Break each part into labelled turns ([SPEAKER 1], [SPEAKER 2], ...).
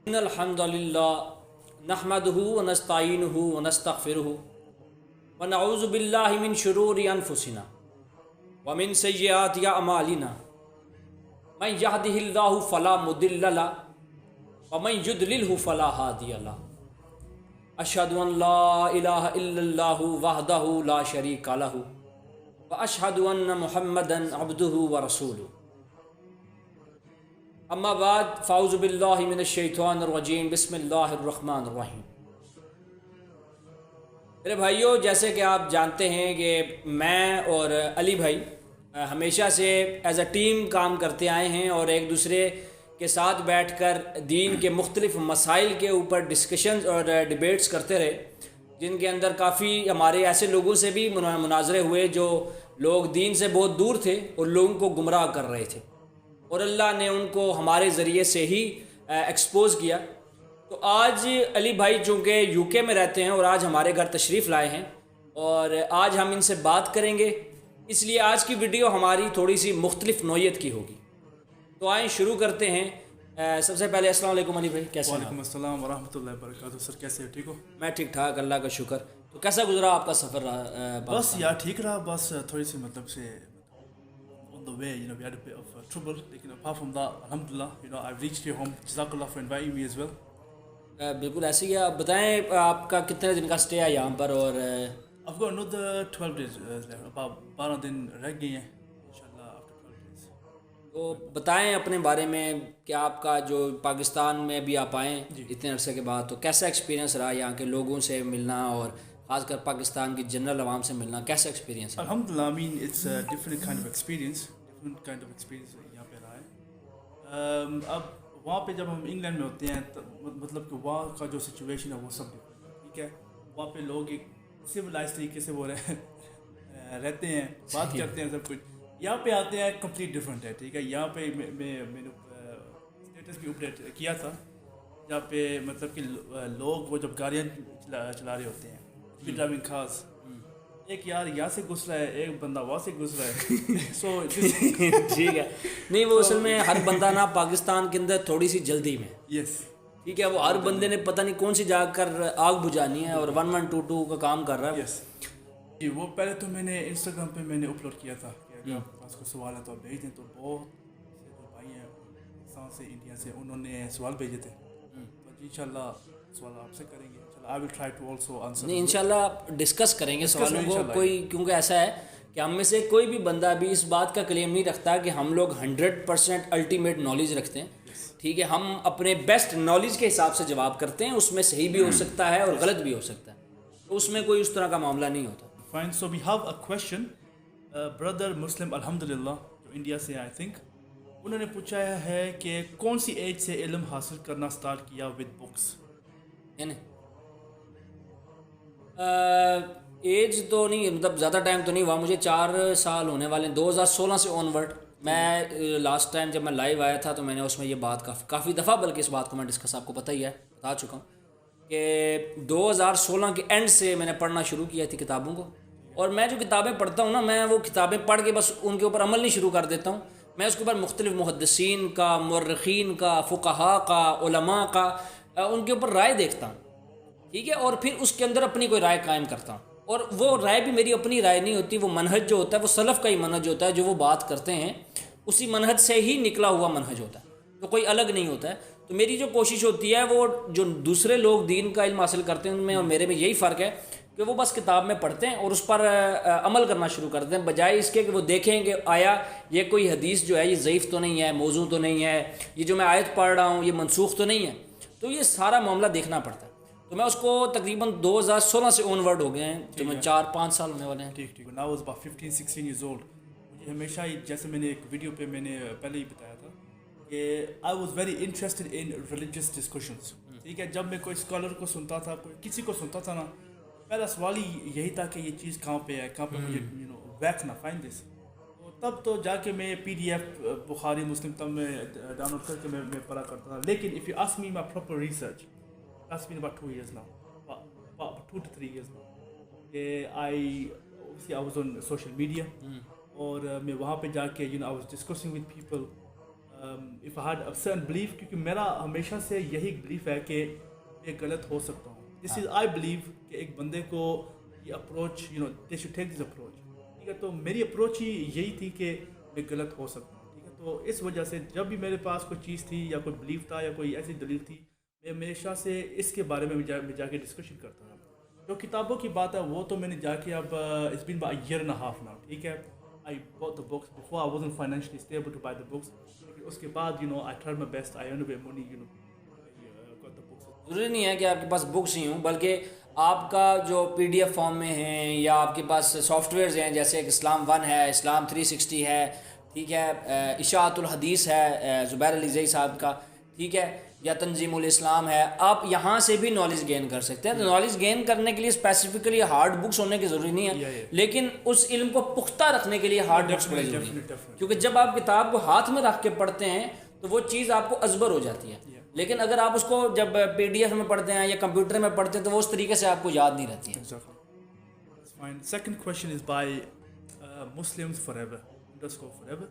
[SPEAKER 1] إن الحمد لله نحمده ونستعينه ونستغفره ونعوذ بالله من شرور أنفسنا ومن سيئات أعمالنا من يهده الله فلا مضل له ومن يضلله فلا هادي له أشهد أن لا إله إلا الله وحده لا شريك له وأشهد أن محمدا عبده ورسوله اما بعد فاعوذ باللہ من الشیطان الرجیم بسم اللہ الرحمن الرحیم۔ میرے بھائیوں، جیسے کہ آپ جانتے ہیں کہ میں اور علی بھائی ہمیشہ سے ایز اے ٹیم کام کرتے آئے ہیں اور ایک دوسرے کے ساتھ بیٹھ کر دین کے مختلف مسائل کے اوپر ڈسکشنز اور ڈیبیٹس کرتے رہے، جن کے اندر کافی ہمارے ایسے لوگوں سے بھی مناظرے ہوئے جو لوگ دین سے بہت دور تھے اور لوگوں کو گمراہ کر رہے تھے، اور اللہ نے ان کو ہمارے ذریعے سے ہی ایکسپوز کیا۔ تو آج علی بھائی چونکہ یو کے میں رہتے ہیں اور آج ہمارے گھر تشریف لائے ہیں اور آج ہم ان سے بات کریں گے، اس لیے آج کی ویڈیو ہماری تھوڑی سی مختلف نوعیت کی ہوگی۔ تو آئیں شروع کرتے ہیں۔ سب سے پہلے السلام علیکم علی بھائی، کیسے ہیں؟
[SPEAKER 2] وعلیکم السلام ورحمۃ اللہ وبرکاتہ۔ سر کیسے ہو؟ ٹھیک ہو؟
[SPEAKER 1] میں ٹھیک ٹھاک، اللہ کا شکر۔ تو کیسا گزرا آپ کا سفر رہا؟
[SPEAKER 2] بس یار ٹھیک رہا، بس تھوڑی سی مطلب سے on the way, we had a bit of trouble. لیکن apart from that, alhamdulillah, I've reached your home. جزاک اللہ for inviting me as well.
[SPEAKER 1] بالکل ایسے ہی ہے۔ آپ بتائیں آپ کا کتنے دن کا سٹے ہے یہاں پر؟ اور
[SPEAKER 2] I've got another 12 days left. about 12 دن رہ گئے ہیں انشاءاللہ after 12 days.
[SPEAKER 1] تو بتائیں اپنے بارے میں کہ آپ کا جو پاکستان میں بھی آپ آئیں اتنے عرصے کے بعد، تو کیسا ایکسپیرینس رہا یہاں کے لوگوں سے ملنا اور خاص کر پاکستان کی جنرل عوام سے ملنا، کیسا ایکسپیرینس ہے؟
[SPEAKER 2] الحمدللہ it's a different kind of experience. یہاں پہ رہا ہے۔ اب وہاں پہ جب ہم انگلینڈ میں ہوتے ہیں مطلب کہ وہاں کا جو سچویشن ہے وہ سب ٹھیک ہے، وہاں پہ لوگ ایک سویلائز طریقے سے وہ رہتے ہیں، بات کرتے ہیں، سب کچھ۔ یہاں پہ آتے ہیں کمپلیٹ ڈفرینٹ ہے، ٹھیک ہے۔ یہاں پہ میں نے اسٹیٹس بھی اپڈیٹ کیا تھا جہاں پہ مطلب کہ لوگ وہ جب گاڑیاں چلا رہے ہوتے ہیں، ڈرائیونگ کارز، ایک یار یہاں سے گھس رہا ہے، ایک بندہ وہاں سے گھس رہا ہے۔ سو
[SPEAKER 1] ٹھیک ہے، نہیں وہ اصل میں ہر بندہ نا پاکستان کے اندر تھوڑی سی جلدی میں،
[SPEAKER 2] یس
[SPEAKER 1] ٹھیک ہے، وہ ہر بندے نے پتہ نہیں کون سی جا کر آگ بجھانی ہے اور 1122 کا کام کر رہا ہے۔
[SPEAKER 2] یس جی، وہ پہلے تو میں نے انسٹاگرام پہ میں نے اپلوڈ کیا تھا کہ اگر آپ کے پاس کوئی سوال ہے تو آپ بھیج دیں۔ تو بہت سے جو بھائی ہیں پاکستان سے، انڈیا سے، انہوں نے سوال بھیجے تھے، تو جی انشاءاللہ سوال آپ سے کریں گے۔ I will try to also answer.
[SPEAKER 1] نہیں انشاءاللہ ڈسکس کریں گے سوالوں کو، کوئی کیونکہ ایسا ہے کہ ہم میں سے کوئی بھی بندہ بھی اس بات کا کلیم نہیں رکھتا کہ ہم لوگ 100% الٹیمیٹ نالج رکھتے ہیں، ٹھیک ہے۔ ہم اپنے بیسٹ نالج کے حساب سے جواب کرتے ہیں، اس میں صحیح بھی ہو سکتا ہے اور غلط بھی ہو سکتا ہے، تو اس میں کوئی اس طرح کا معاملہ نہیں ہوتا۔
[SPEAKER 2] Fine, so we have a question. Brother Muslim الحمدللہ جو انڈیا سے آئی تھنک، انہوں نے پوچھا ہے کہ کون سی ایج سے علم حاصل کرنا اسٹارٹ کیا with books؟
[SPEAKER 1] یعنی ایج تو نہیں، مطلب زیادہ ٹائم تو نہیں ہوا، مجھے 4 سال ہونے والے ہیں، 2016 سے آن ورڈ۔ میں لاسٹ ٹائم جب میں لائیو آیا تھا تو میں نے اس میں یہ بات کافی دفعہ، بلکہ اس بات کو میں ڈسکس آپ کو پتہ ہی ہے، بتا چکا ہوں کہ 2016 کے اینڈ سے میں نے پڑھنا شروع کیا تھی کتابوں کو، اور میں جو کتابیں پڑھتا ہوں نا، میں وہ کتابیں پڑھ کے بس ان کے اوپر عمل نہیں شروع کر دیتا ہوں، میں اس کے اوپر مختلف محدثین کا، مورخین کا، فقہاء کا، علماء کا، ان کے اوپر رائے دیکھتا ہوں، ٹھیک ہے، اور پھر اس کے اندر اپنی کوئی رائے قائم کرتا ہوں۔ اور وہ رائے بھی میری اپنی رائے نہیں ہوتی، وہ منہج جو ہوتا ہے وہ سلف کا ہی منہج ہوتا ہے، جو وہ بات کرتے ہیں اسی منہج سے ہی نکلا ہوا منہج ہوتا ہے، تو کوئی الگ نہیں ہوتا ہے۔ تو میری جو کوشش ہوتی ہے، وہ جو دوسرے لوگ دین کا علم حاصل کرتے ہیں ان میں اور میرے میں یہی فرق ہے کہ وہ بس کتاب میں پڑھتے ہیں اور اس پر عمل کرنا شروع کرتے ہیں، بجائے اس کے کہ وہ دیکھیں کہ آیا یہ کوئی حدیث جو ہے یہ ضعیف تو نہیں ہے، موضوع تو نہیں ہے، یہ جو میں آیت پڑھ رہا ہوں یہ منسوخ تو نہیں ہے، تو یہ سارا معاملہ دیکھنا پڑتا ہے۔ تو میں اس کو تقریباً 2016 سے آن ورڈ ہو گئے ہیں، تو میں 4-5 سال ہونے والے ہیں۔
[SPEAKER 2] ٹھیک ٹھیک، now I was about 15-16 years old. مجھے ہمیشہ ہی، جیسے میں نے ایک ویڈیو پہ میں نے پہلے ہی بتایا تھا کہ I was very interested in religious discussions. ٹھیک ہے، جب میں کوئی اسکالر کو سنتا تھا، کوئی کسی کو سنتا تھا نا، پہلا سوال ہی یہی تھا کہ یہ چیز کہاں پہ ہے، کہاں پہ مجھے where can I find this. تب تو جا کے میں PDF بخاری مسلم تب میں ڈاؤن لوڈ کر کے میں پڑھا کرتا تھا۔ لیکن if you ask me my proper research, that's been about 2 years now, about 2 to 3 years now. I was on social media, اور میں وہاں پہ جا کے I was discussing with people if I had a certain belief, کیونکہ میرا ہمیشہ سے یہی بلیف ہے کہ میں غلط ہو سکتا ہوں. This is I believe کہ ایک بندے کو یہ approach they should take this approach. ٹھیک ہے, تو میری اپروچ ہی یہی تھی کہ میں غلط ہو سکتا ہوں. ٹھیک ہے, تو اس وجہ سے جب بھی میرے پاس کوئی چیز تھی یا کوئی بلیف تھا یا کوئی ایسی دلیل تھی, میں ہمیشہ سے اس کے بارے میں جا کے ڈسکشن کرتا تھا. جو کتابوں کی بات ہے وہ تو میں نے جا کے اب it's been about a year and a half now. ٹھیک ہے, I bought the books before. I wasn't financially stable to buy the books. اس کے بعد I tried my best. I earned a bit of money. I got the books.
[SPEAKER 1] ضروری نہیں ہے کہ آپ کے پاس بکس ہی ہوں, بلکہ آپ کا جو PDF فارم میں ہیں یا آپ کے پاس سافٹ ویئرز ہیں, جیسے کہ اسلام 1 ہے, اسلام 360 ہے, ٹھیک ہے, اشاعت الحدیث ہے زبیر علی زئی صاحب کا, ٹھیک ہے, یا تنظیم الاسلام ہے, آپ یہاں سے بھی نالج گین کر سکتے ہیں. تو نالج گین کرنے کے لیے اسپیسیفکلی ہارڈ بکس ہونے کی ضروری نہیں ہے, لیکن اس علم کو پختہ رکھنے کے لیے ہارڈ بکس بڑے ضروری ہیں, کیونکہ جب آپ کتاب کو ہاتھ میں رکھ کے پڑھتے ہیں تو وہ چیز آپ کو ازبر ہو جاتی ہے. لیکن اگر آپ اس کو جب PDF میں پڑھتے ہیں یا کمپیوٹر میں پڑھتے ہیں تو وہ اس طریقے سے آپ کو یاد نہیں رہتی ہے.
[SPEAKER 2] Second question is by Muslims Forever _forever.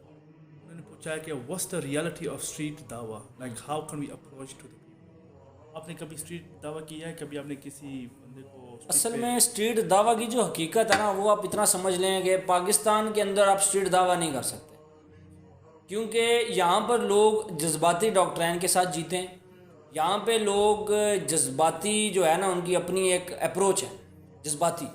[SPEAKER 2] انہوں نے پوچھا ہے کہ what's the reality of street dawah, like how can we approach to the people. آپ نے کبھی اسٹریٹ دعویٰ کیا ہے, کبھی آپ نے کسی بندے کو
[SPEAKER 1] اصل میں اسٹریٹ دعویٰ کی جو حقیقت ہے نا, وہ آپ اتنا سمجھ لیں کہ پاکستان کے اندر آپ اسٹریٹ دعویٰ نہیں کر سکتے, کیونکہ یہاں پر لوگ جذباتی ڈاکٹرین کے ساتھ جیتے ہیں. یہاں پہ لوگ جذباتی جو ہے نا, ان کی اپنی ایک اپروچ ہے جذباتی,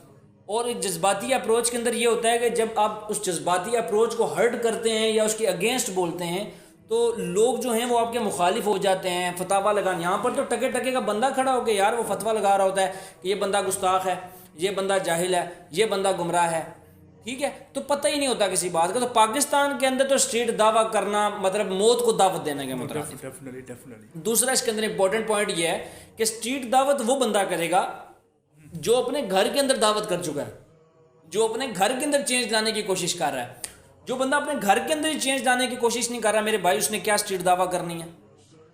[SPEAKER 1] اور ایک جذباتی اپروچ کے اندر یہ ہوتا ہے کہ جب آپ اس جذباتی اپروچ کو ہرٹ کرتے ہیں یا اس کے اگینسٹ بولتے ہیں تو لوگ جو ہیں وہ آپ کے مخالف ہو جاتے ہیں, فتوا لگان. یہاں پر تو ٹکے ٹکے کا بندہ کھڑا ہو کے یار وہ فتوا لگا رہا ہوتا ہے کہ یہ بندہ گستاخ ہے, یہ بندہ جاہل ہے, یہ بندہ گمراہ ہے, ٹھیک ہے, تو پتہ ہی نہیں ہوتا کسی بات کا. تو پاکستان کے اندر تو اسٹریٹ دعویٰ کرنا مطلب موت کو دعوت دینے کے مطلب. دوسرا اس کے اندر امپورٹنٹ پوائنٹ یہ ہے کہ اسٹریٹ دعوت وہ بندہ کرے گا جو اپنے گھر کے اندر دعوت کر چکا ہے, جو اپنے گھر کے اندر چینج لانے کی کوشش کر رہا ہے. جو بندہ اپنے گھر کے اندر ہی چینج لانے کی کوشش نہیں کر رہا, میرے بھائی اس نے کیا اسٹریٹ دعویٰ کرنی ہے,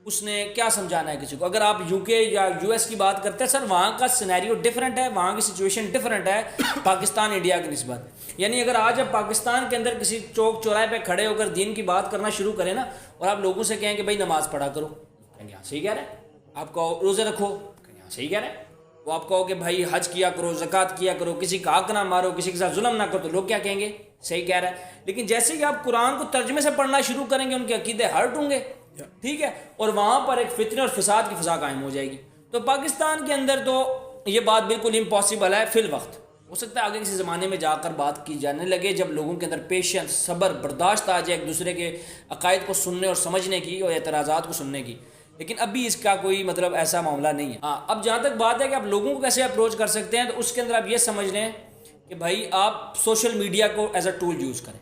[SPEAKER 1] اس نے کیا سمجھانا ہے کسی کو. اگر آپ UK یا US کی بات کرتے ہیں, سر وہاں کا سینیریو ڈفرینٹ ہے, وہاں کی سچویشن ڈفرینٹ ہے پاکستان انڈیا کی نسبت. یعنی اگر آج آپ پاکستان کے اندر کسی چوک چوراہے پہ کھڑے ہو کر دین کی بات کرنا شروع کریں نا, اور آپ لوگوں سے کہیں کہ بھائی نماز پڑھا کرو, کہیں گے ہاں صحیح کہہ رہے ہیں. آپ کو روزے رکھو, کہیں گے ہاں صحیح کہہ رہے ہیں. وہ آپ کہو کہ بھائی حج کیا کرو, زکوٰۃ کیا کرو, کسی کا حق نہ مارو, کسی کے ساتھ ظلم نہ کرو, تو لوگ کیا کہیں گے, صحیح کہہ رہا ہے. لیکن جیسے کہ آپ قرآن کو ترجمے سے پڑھنا شروع کریں گے, ان کے عقیدے ہرٹ ہوں گے, ٹھیک ہے, اور وہاں پر ایک فتنہ اور فساد کی فضا قائم ہو جائے گی. تو پاکستان کے اندر تو یہ بات بالکل امپاسبل ہے فی الوقت. ہو سکتا ہے آگے کسی زمانے میں جا کر بات کی جانے لگے, جب لوگوں کے اندر پیشنس, صبر, برداشت آ جائے ایک دوسرے کے عقائد کو سننے اور سمجھنے کی اور اعتراضات کو سننے کی. لیکن ابھی اس کا کوئی مطلب ایسا معاملہ نہیں ہے. ہاں, اب جہاں تک بات ہے کہ آپ لوگوں کو کیسے اپروچ کر سکتے ہیں, تو اس کے اندر آپ یہ سمجھ لیں کہ بھائی آپ سوشل میڈیا کو ایز اے ٹول یوز کریں.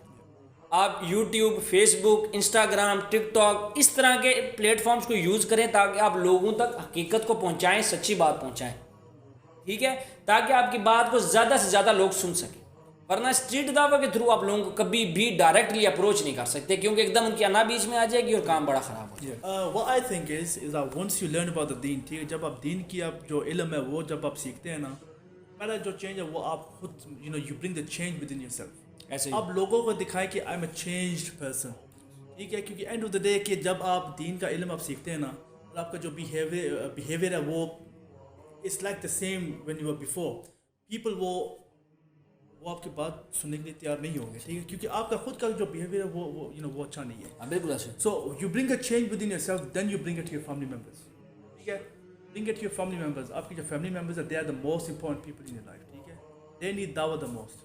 [SPEAKER 1] آپ YouTube, Facebook, Instagram, TikTok اس طرح کے پلیٹ فارمز کو یوز کریں تاکہ آپ لوگوں تک حقیقت کو پہنچائیں, سچی بات پہنچائیں, ٹھیک ہے, تاکہ آپ کی بات کو زیادہ سے زیادہ لوگ سن سکیں. ورنہ اسٹریٹ دعویٰ کے تھرو آپ لوگوں کو کبھی بھی ڈائریکٹلی اپروچ نہیں کر سکتے, کیونکہ ایک دم ان کی انا بیچ میں آ جائے گی اور کام بڑا خراب ہو جائے گا.
[SPEAKER 2] what I think is that once you learn about the deen, ٹھیک ہے, جب آپ دین کی آپ جو علم ہے وہ جب آپ سیکھتے ہیں نا, پہلا جو چینج ہے وہ آپ خود you bring the change within yourself.
[SPEAKER 1] ایسے
[SPEAKER 2] آپ لوگوں کو دکھائیں کہ I'm a changed person, ٹھیک ہے, کیونکہ اینڈ آف دا ڈے کہ جب آپ دین کا علم آپ سیکھتے ہیں نا, اور آپ کا جو بیہیویئر ہے وہ it's like the same when you were before, people وہ آپ کی بات سننے کے لیے تیار نہیں ہوں گے, ٹھیک ہے, کیونکہ آپ کا خود کا جو بیہیویئر ہے وہ اچھا نہیں ہے.
[SPEAKER 1] بالکل ایسے.
[SPEAKER 2] So you bring a change within yourself, then you bring it to your family members, ٹھیک ہے, bring it to your family members. آپ کی جو family members are, they are the most important people in your life, ٹھیک ہے, they need dawah the most,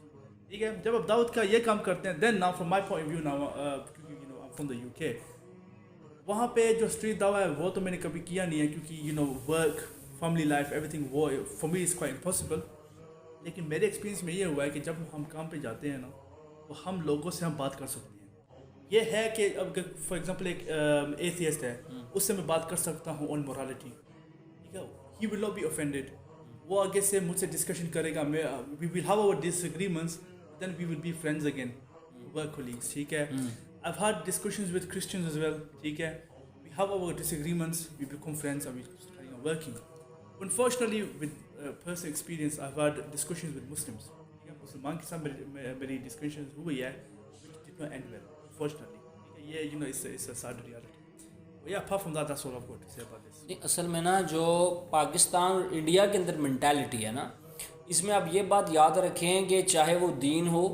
[SPEAKER 2] ٹھیک ہے. جب آپ دعوت کا یہ کام کرتے ہیں, then now from my point of view now, I'm from the UK, وہاں پہ جو اسٹریٹ دعویٰ ہے وہ تو میں نے کبھی کیا نہیں ہے, کیونکہ work, family life, everything for me is quite impossible. لیکن میرے ایکسپیرینس میں یہ ہوا ہے کہ جب ہم کام پہ جاتے ہیں نا, تو ہم لوگوں سے ہم بات کر سکتے ہیں. یہ ہے کہ اب فار ایگزامپل ایک ایتھیسٹ ہے, اس سے میں بات کر سکتا ہوں آن مورالٹی, ٹھیک ہے, ہی ول ناٹ بی اوفینڈیڈ. وہ آگے سے مجھ سے ڈسکشن کرے گا, we will have our disagreements, then we will be friends again, work colleagues, ٹھیک ہے. I've had discussions with Christians as well, ٹھیک ہے, we have our disagreements, we become friends and we start working. Unfortunately, with personal experience, I've had discussions with Muslims. مسلمان کے ساتھ میری discussions ہوئی ہے which did not end well, unfortunately. yeah, you know, it's a sad reality. But yeah, apart from that, that's all I've got to say about this.
[SPEAKER 1] نہیں اصل میں نا جو پاکستان اور انڈیا کے اندر مینٹیلٹی ہے نا، اس میں آپ یہ بات یاد رکھیں کہ چاہے وہ دین ہو،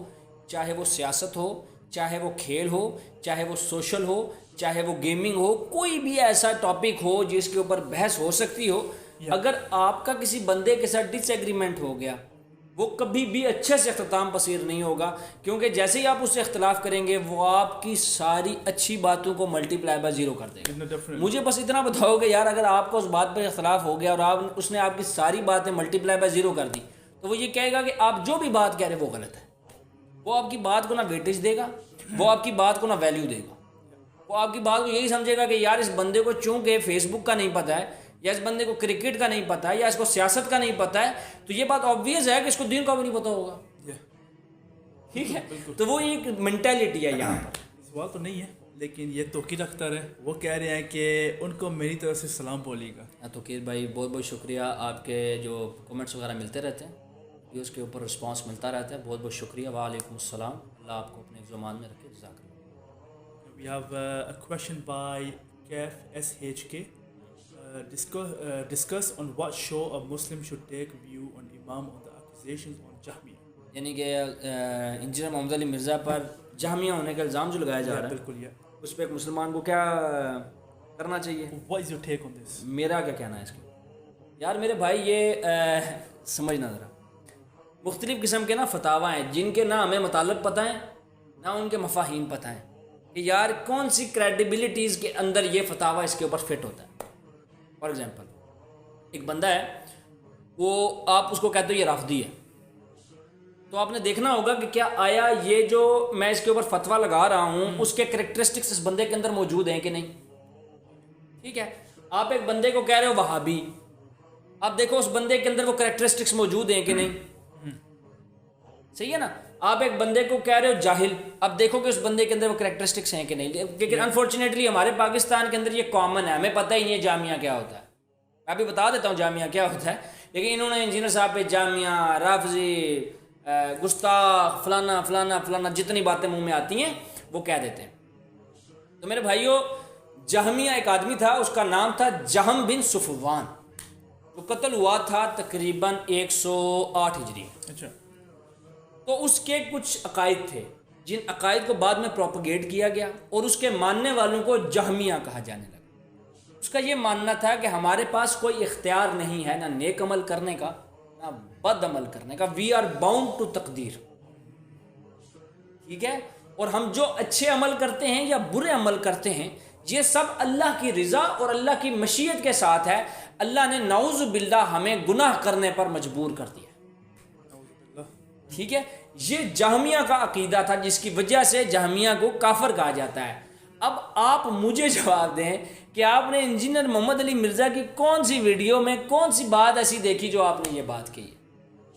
[SPEAKER 1] چاہے وہ سیاست ہو، چاہے وہ کھیل ہو، چاہے وہ سوشل ہو، چاہے وہ گیمنگ ہو، کوئی بھی ایسا ٹاپک ہو جس کے اوپر بحث ہو سکتی ہو، اگر آپ کا کسی بندے کے ساتھ ڈس ایگریمنٹ ہو گیا، وہ کبھی بھی اچھے سے اختتام پذیر نہیں ہوگا، کیونکہ جیسے ہی آپ اس سے اختلاف کریں گے وہ آپ کی ساری اچھی باتوں کو ملٹی پلائی بائی زیرو کر دے گا. مجھے بس اتنا بتاؤ کہ یار اگر آپ کا اس بات پہ اختلاف ہو گیا اور اس نے آپ کی ساری باتیں ملٹی پلائی بائی زیرو کر دی، تو وہ یہ کہے گا کہ آپ جو بھی بات کہہ رہے وہ غلط ہے. وہ آپ کی بات کو نہ ویٹیج دے گا، وہ آپ کی بات کو نہ ویلیو دے گا، وہ آپ کی بات کو یہی سمجھے گا کہ یار اس بندے کو چونکہ فیس بک کا نہیں پتہ ہے، یا اس بندے کو کرکٹ کا نہیں پتہ ہے، یا اس کو سیاست کا نہیں پتہ ہے، تو یہ بات آبویس ہے کہ اس کو دین کا بھی نہیں پتہ ہوگا. ٹھیک ہے، تو وہ ایک مینٹیلٹی ہے یہاں پر.
[SPEAKER 2] سوال تو نہیں ہے، لیکن یہ توقیر اختر ہے، وہ کہہ رہے ہیں کہ ان کو میری طرف سے سلام بولیے گا.
[SPEAKER 1] توقیر بھائی بہت بہت شکریہ، آپ کے جو کمنٹس وغیرہ ملتے رہتے ہیں، یہ اس کے اوپر رسپانس ملتا رہتا ہے، بہت بہت شکریہ. وعلیکم السلام، اللہ آپ کو اپنے زمان میں رکھے. جزاک اللہ.
[SPEAKER 2] We have a question by Kef SHK. Discuss on what show a Muslim should take view on Imam on the accusations on Jahmiyyah.
[SPEAKER 1] یعنی کہ انجینئر محمد علی مرزا پر جہمیہ ہونے کا الزام جو لگایا جا رہا ہے،
[SPEAKER 2] بالکل
[SPEAKER 1] اس پہ ایک مسلمان کو کیا کرنا چاہیے؟
[SPEAKER 2] What is your take on this?
[SPEAKER 1] میرا کیا کہنا ہے اس کے؟ یار میرے بھائی یہ سمجھنا ذرا، مختلف قسم کے نا فتاوی ہیں جن کے نہ ہمیں مطالب پتہ ہیں نہ ان کے مفاہیم پتہ ہیں کہ یار کون سی کریڈیبلٹیز کے اندر یہ فتاوی اس کے اوپر فٹ ہوتا ہے. فار ایگزامپل ایک بندہ ہے، وہ آپ اس کو کہتے ہو یہ رافضی ہے، تو آپ نے دیکھنا ہوگا کہ کیا آیا یہ جو میں اس کے اوپر فتویٰ لگا رہا ہوں اس کے کریکٹرسٹکس اس بندے کے اندر موجود ہیں کہ نہیں. ٹھیک ہے، آپ ایک بندے کو کہہ رہے ہو وہابی، آپ دیکھو اس بندے کے اندر وہ کریکٹرسٹکس موجود ہیں کہ نہیں. صحیح ہے نا. آپ ایک بندے کو کہہ رہے ہو جاہل، اب دیکھو کہ اس بندے کے اندر وہ کریکٹرسٹکس ہیں کہ نہیں. لیکن انفارچونیٹلی ہمارے پاکستان کے اندر یہ کامن ہے، ہمیں پتہ ہی نہیں ہے جامعہ کیا ہوتا ہے. میں ابھی بتا دیتا ہوں جامعہ کیا ہوتا ہے، لیکن انہوں نے انجینئر صاحب پہ جامعہ، رافضی، گستاخ، فلانا فلانا فلانا جتنی باتیں منہ میں آتی ہیں وہ کہہ دیتے ہیں. تو میرے بھائیوں، جہمیہ ایک آدمی تھا، اس کا نام تھا جہم بن صفوان، جو قتل ہوا تھا تقریباً 108 ہجری.
[SPEAKER 2] اچھا.
[SPEAKER 1] تو اس کے کچھ عقائد تھے جن عقائد کو بعد میں پروپیگیٹ کیا گیا اور اس کے ماننے والوں کو جہمیہ کہا جانے لگا. اس کا یہ ماننا تھا کہ ہمارے پاس کوئی اختیار نہیں ہے نہ نیک عمل کرنے کا نہ بد عمل کرنے کا، وی آر باؤنڈ ٹو تقدیر. ٹھیک ہے، اور ہم جو اچھے عمل کرتے ہیں یا برے عمل کرتے ہیں یہ سب اللہ کی رضا اور اللہ کی مشیت کے ساتھ ہے. اللہ نے نعوذ باللہ ہمیں گناہ کرنے پر مجبور کر دیا. ٹھیک ہے، یہ جہمیہ کا عقیدہ تھا جس کی وجہ سے جہمیہ کو کافر کہا جاتا ہے. اب آپ مجھے جواب دیں کہ آپ نے انجینئر محمد علی مرزا کی کون سی ویڈیو میں کون سی بات ایسی دیکھی جو آپ نے یہ بات کہی،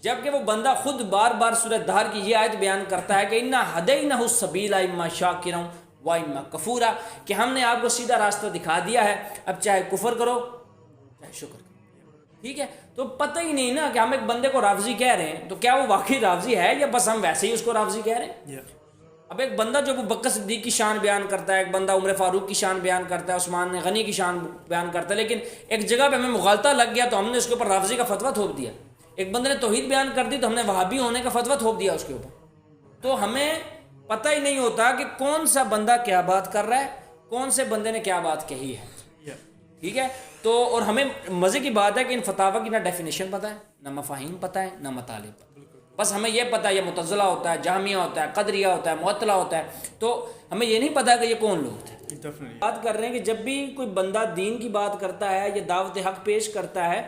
[SPEAKER 1] جبکہ وہ بندہ خود بار بار سورہ دہر کی یہ آیت بیان کرتا ہے کہ انا ہدینہ السبیل اما شاکرا و اما کفورا، کہ ہم نے آپ کو سیدھا راستہ دکھا دیا ہے، اب چاہے کفر کرو چاہے شکر کرو. ٹھیک ہے، تو پتہ ہی نہیں نا کہ ہم ایک بندے کو رافضی کہہ رہے ہیں تو کیا وہ واقعی رافضی ہے یا بس ہم ویسے ہی اس کو رافضی کہہ رہے ہیں. اب ایک بندہ جو ابو بکر صدیق کی شان بیان کرتا ہے، ایک بندہ عمر فاروق کی شان بیان کرتا ہے، عثمان غنی کی شان بیان کرتا ہے، لیکن ایک جگہ پہ ہمیں مغالطہ لگ گیا تو ہم نے اس کے اوپر رافضی کا فتویٰ تھوپ دیا. ایک بندے نے توحید بیان کر دی تو ہم نے وہابی ہونے کا فتویٰ تھوپ دیا اس کے اوپر. تو ہمیں پتہ ہی نہیں ہوتا کہ کون سا بندہ کیا بات کر رہا ہے، کون سے بندے نے کیا بات کہی ہے. ٹھیک ہے، تو اور ہمیں مزے کی بات ہے کہ ان فتاوی کی نہ ڈیفینیشن پتہ ہے، نہ مفاہیم پتہ ہے، نہ مطالب. بس ہمیں یہ پتہ ہے یہ معتزلہ ہوتا ہے، جہمیہ ہوتا ہے، قدریہ ہوتا ہے، معطلہ ہوتا ہے، تو ہمیں یہ نہیں پتہ کہ یہ کون لوگ تھے. بات کر رہے ہیں کہ جب بھی کوئی بندہ دین کی بات کرتا ہے یا دعوت حق پیش کرتا ہے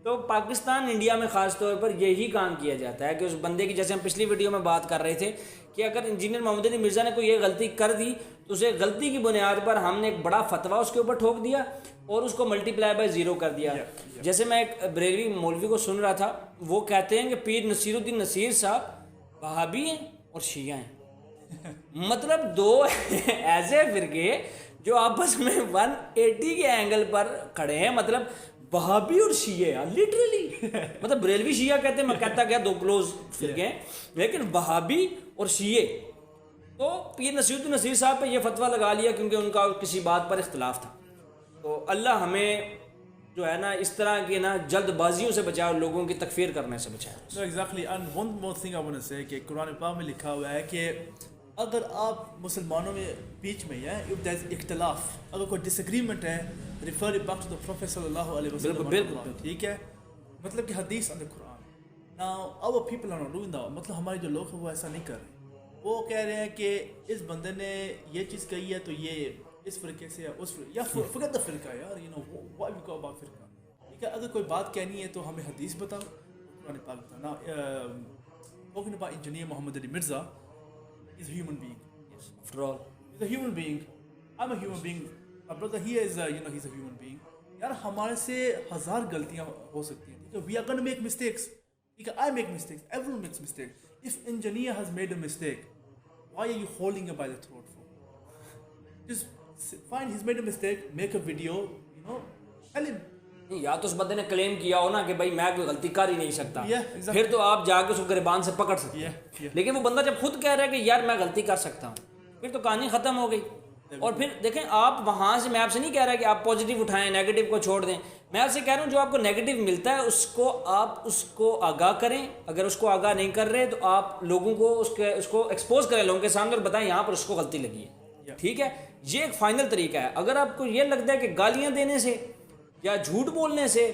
[SPEAKER 1] تو پاکستان انڈیا میں خاص طور پر یہی کام کیا جاتا ہے کہ اس بندے کی، جیسے ہم پچھلی ویڈیو میں بات کر رہے تھے کہ اگر انجینئر محمد علی مرزا نے کوئی یہ غلطی کر دی تو اسے غلطی کی بنیاد پر ہم نے ایک بڑا فتویٰ اس کے اوپر ٹھوک دیا اور اس کو ملٹی پلائی بائی زیرو کر دیا. جیسے میں ایک بریلوی مولوی کو سن رہا تھا، وہ کہتے ہیں کہ پیر نصیر الدین نصیر صاحب وہابی ہیں اور شیعہ ہیں. مطلب دو ایسے فرقے جو آپس میں 180 کے اینگل پر کھڑے ہیں، مطلب وہابی اور شیعہ لٹرلی. مطلب بریلوی شیعہ کہتے ہیں، میں کہتا گیا دو کلوز فرقے ہیں، لیکن وہابی اور شیعہ. تو پیر نصیر النصیر صاحب پہ یہ فتویٰ لگا لیا کیونکہ ان کا کسی بات پر اختلاف تھا. تو اللہ ہمیں جو ہے نا اس طرح کی نا جلد بازیوں سے بچائے اور لوگوں کی تکفیر کرنے سے بچائے.
[SPEAKER 2] No, exactly. And one more thing I want to say کہ قرآن پاک میں لکھا ہوا ہے کہ اگر آپ مسلمانوں میں بیچ میں ہے if there is اختلاف, اگر کوئی ڈس ایگریمنٹ ہے, refer it back to the Prophet صلی اللہ علیہ وسلم.
[SPEAKER 1] بالکل
[SPEAKER 2] ٹھیک ہے, مطلب کہ حدیث and the Quran. Now our people are not doing that. مطلب ہمارے جو لوگ ہیں وہ ایسا نہیں کر رہے. وہ کہہ رہے ہیں کہ اس بندے نے یہ چیز کہی ہے تو یہ اس فرقے سے یا اس فرقے, یا forget the فرقہ یار, you know why we go about فرقہ. ٹھیک ہے, اگر کوئی بات کہنی ہے تو ہمیں حدیث بتاؤ, قرآن پاک بتاؤ. Now talking about engineer Muhammad Ali Mirza, he's a human being. Yes.
[SPEAKER 1] After all,
[SPEAKER 2] He's a human being. I'm a human being. My brother, he is, he's a human being. یار ہمارے سے ہزار غلطیاں ہو سکتی ہیں. ٹھیک ہے, we are going to make mistakes. ٹھیک ہے, I make mistakes. Everyone makes mistakes. If engineer has made a mistake, why are you holding him by the throat for? Just fine, he's made a mistake. Make a video. Tell him.
[SPEAKER 1] یا تو اس بندے نے کلیم کیا ہو نا کہ بھائی میں کوئی غلطی کر ہی نہیں سکتا,
[SPEAKER 2] exactly.
[SPEAKER 1] پھر تو آپ جا کے اس کو گریبان سے پکڑ سکتے ہیں. لیکن وہ بندہ جب خود کہہ رہا ہے کہ یار میں غلطی کر سکتا ہوں, پھر تو کہانی ختم ہو گئی. اور پھر دیکھیں آپ وہاں سے, میں آپ سے نہیں کہہ رہا کہ آپ پازیٹیو اٹھائیں, نیگیٹو کو چھوڑ دیں. میں آپ سے کہہ رہا ہوں جو آپ کو نیگیٹو ملتا ہے اس کو آپ اس کو آگاہ کریں. اگر اس کو آگاہ نہیں کر رہے تو آپ لوگوں کو اس کو ایکسپوز کریں لوگوں کے سامنے اور بتائیں یہاں پر اس کو غلطی لگی ہے. ٹھیک ہے, یہ ایک فائنل طریقہ ہے. اگر آپ کو یہ لگتا ہے کہ گالیاں دینے سے یا جھوٹ بولنے سے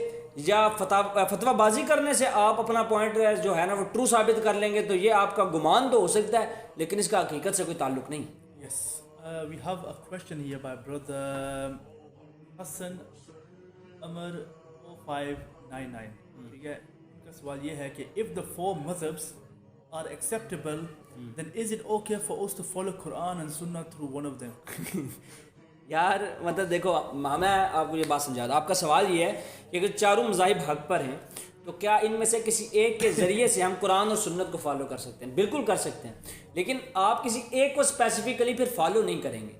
[SPEAKER 1] یا فتویٰ بازی کرنے سے آپ اپنا پوائنٹ جو ہے نا وہ ٹرو ثابت کر لیں گے تو یہ آپ کا گمان تو ہو سکتا ہے, لیکن اس کا حقیقت سے کوئی تعلق نہیں.
[SPEAKER 2] Yes. We have a question here by brother Hassan Amar 0599. ٹھیک ہے, ان کا سوال یہ ہے کہ if the four madhabs are acceptable, then is it okay for us to follow Quran and Sunnah through one of them?
[SPEAKER 1] یار مطلب دیکھو, میں آپ کو یہ بات سمجھا دوں. آپ کا سوال یہ ہے کہ اگر چاروں مذاہب حق پر ہیں تو کیا ان میں سے کسی ایک کے ذریعے سے ہم قرآن اور سنت کو فالو کر سکتے ہیں؟ بالکل کر سکتے ہیں, لیکن آپ کسی ایک کو اسپیسیفکلی پھر فالو نہیں کریں گے.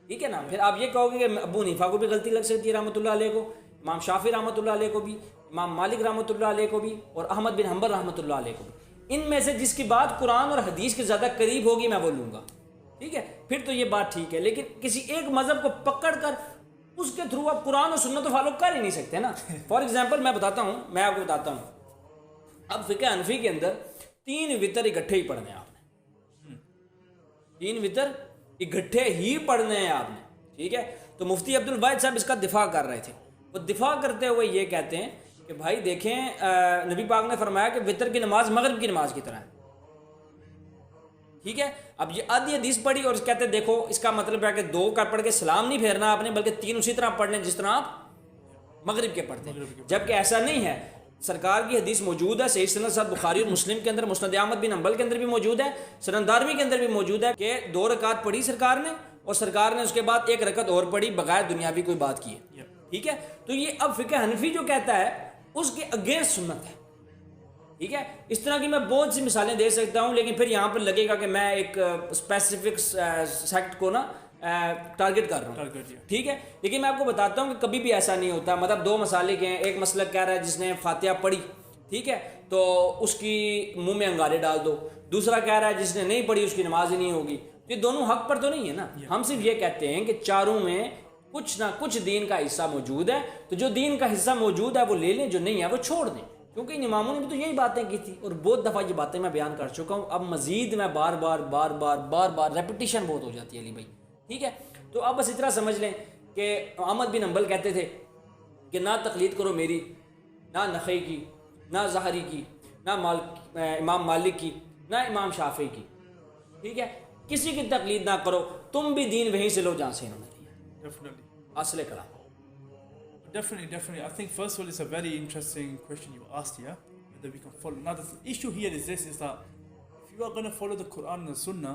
[SPEAKER 1] ٹھیک ہے نا, پھر آپ یہ کہو گے کہ ابو حنیفہ کو بھی غلطی لگ سکتی ہے رحمۃ اللہ علیہ کو, امام شافعی رحمۃ اللہ علیہ کو بھی, امام مالک رحمۃ اللہ علیہ کو بھی, اور احمد بن حنبل رحمۃ اللہ علیہ کو بھی. ان میں سے جس کی بات قرآن اور حدیث کے زیادہ قریب ہوگی میں وہ لوں گا. ٹھیک ہے, پھر تو یہ بات ٹھیک ہے, لیکن کسی ایک مذہب کو پکڑ کر اس کے تھرو آپ قرآن اور سنت تو فالو کر ہی نہیں سکتے نا. فار ایگزامپل میں بتاتا ہوں, میں آپ کو بتاتا ہوں, اب فقہ حنفی کے اندر 3 وتر اکٹھے ہی پڑھنے ہیں آپ نے, 3 وتر اکٹھے ہی پڑھنے ہیں آپ نے. ٹھیک ہے, تو مفتی عبد الواحد صاحب اس کا دفاع کر رہے تھے. وہ دفاع کرتے ہوئے یہ کہتے ہیں کہ بھائی دیکھیں نبی پاک نے فرمایا کہ وتر کی نماز مغرب کی نماز کی طرح ہے. ٹھیک ہے, اب یہ آدھی حدیث پڑھی اور کہتے ہیں دیکھو اس کا مطلب ہے کہ 2 کا پڑھ کے سلام نہیں پھیرنا آپ نے, بلکہ 3 اسی طرح پڑھنے جس طرح آپ مغرب کے پڑھتے ہیں. جبکہ ایسا نہیں ہے. سرکار کی حدیث موجود ہے صحیح سند صاحب بخاری اور مسلم کے اندر, مسند احمد بن حنبل کے اندر بھی موجود ہے, سنن دارمی کے اندر بھی موجود ہے کہ 2 رکعت پڑھی سرکار نے اور سرکار نے اس کے بعد 1 رکعت اور پڑھی بغیر دنیاوی کوئی بات کی ہے. ٹھیک ہے, تو یہ اب فقہ حنفی جو کہتا ہے اس کے اگینسٹ سنت ہے. ٹھیک ہے, اس طرح کی میں بہت سی مثالیں دے سکتا ہوں, لیکن پھر یہاں پر لگے گا کہ میں ایک اسپیسیفک سیکٹ کو نا ٹارگٹ کر رہا ہوں. ٹھیک ہے, لیکن میں آپ کو بتاتا ہوں کہ کبھی بھی ایسا نہیں ہوتا. مطلب 2 مسالک ہیں, ایک مسلک کہہ رہا ہے جس نے فاتحہ پڑھی, ٹھیک ہے, تو اس کی منہ میں انگارے ڈال دو. دوسرا کہہ رہا ہے جس نے نہیں پڑھی اس کی نماز ہی نہیں ہوگی. یہ دونوں حق پر تو نہیں ہے نا. ہم صرف یہ کہتے ہیں کہ چاروں میں کچھ نہ کچھ دین کا حصہ موجود ہے, تو جو دین کا حصہ موجود ہے وہ لے لیں, جو نہیں ہے وہ چھوڑ دیں. کیونکہ ان اماموں نے بھی تو یہی باتیں کی تھی اور بہت دفعہ یہ باتیں میں بیان کر چکا ہوں. اب مزید میں بار بار ریپیٹیشن بہت ہو جاتی ہے علی بھائی. ٹھیک ہے, تو آپ بس اتنا سمجھ لیں کہ احمد بن حنبل کہتے تھے کہ نہ تقلید کرو میری, نہ نخعی کی, نہ ظاہری کی, نہ امام مالک کی, نہ امام شافعی کی. ٹھیک ہے, کسی کی تقلید نہ کرو, تم بھی دین وہیں سے لو جہاں سے انہوں نے لیا. اصل کلام.
[SPEAKER 2] Definitely. I think first of all, it's a very interesting question you asked here. Whether we can follow. Now, the issue here is this: is that if you are going to follow the Quran and the Sunnah,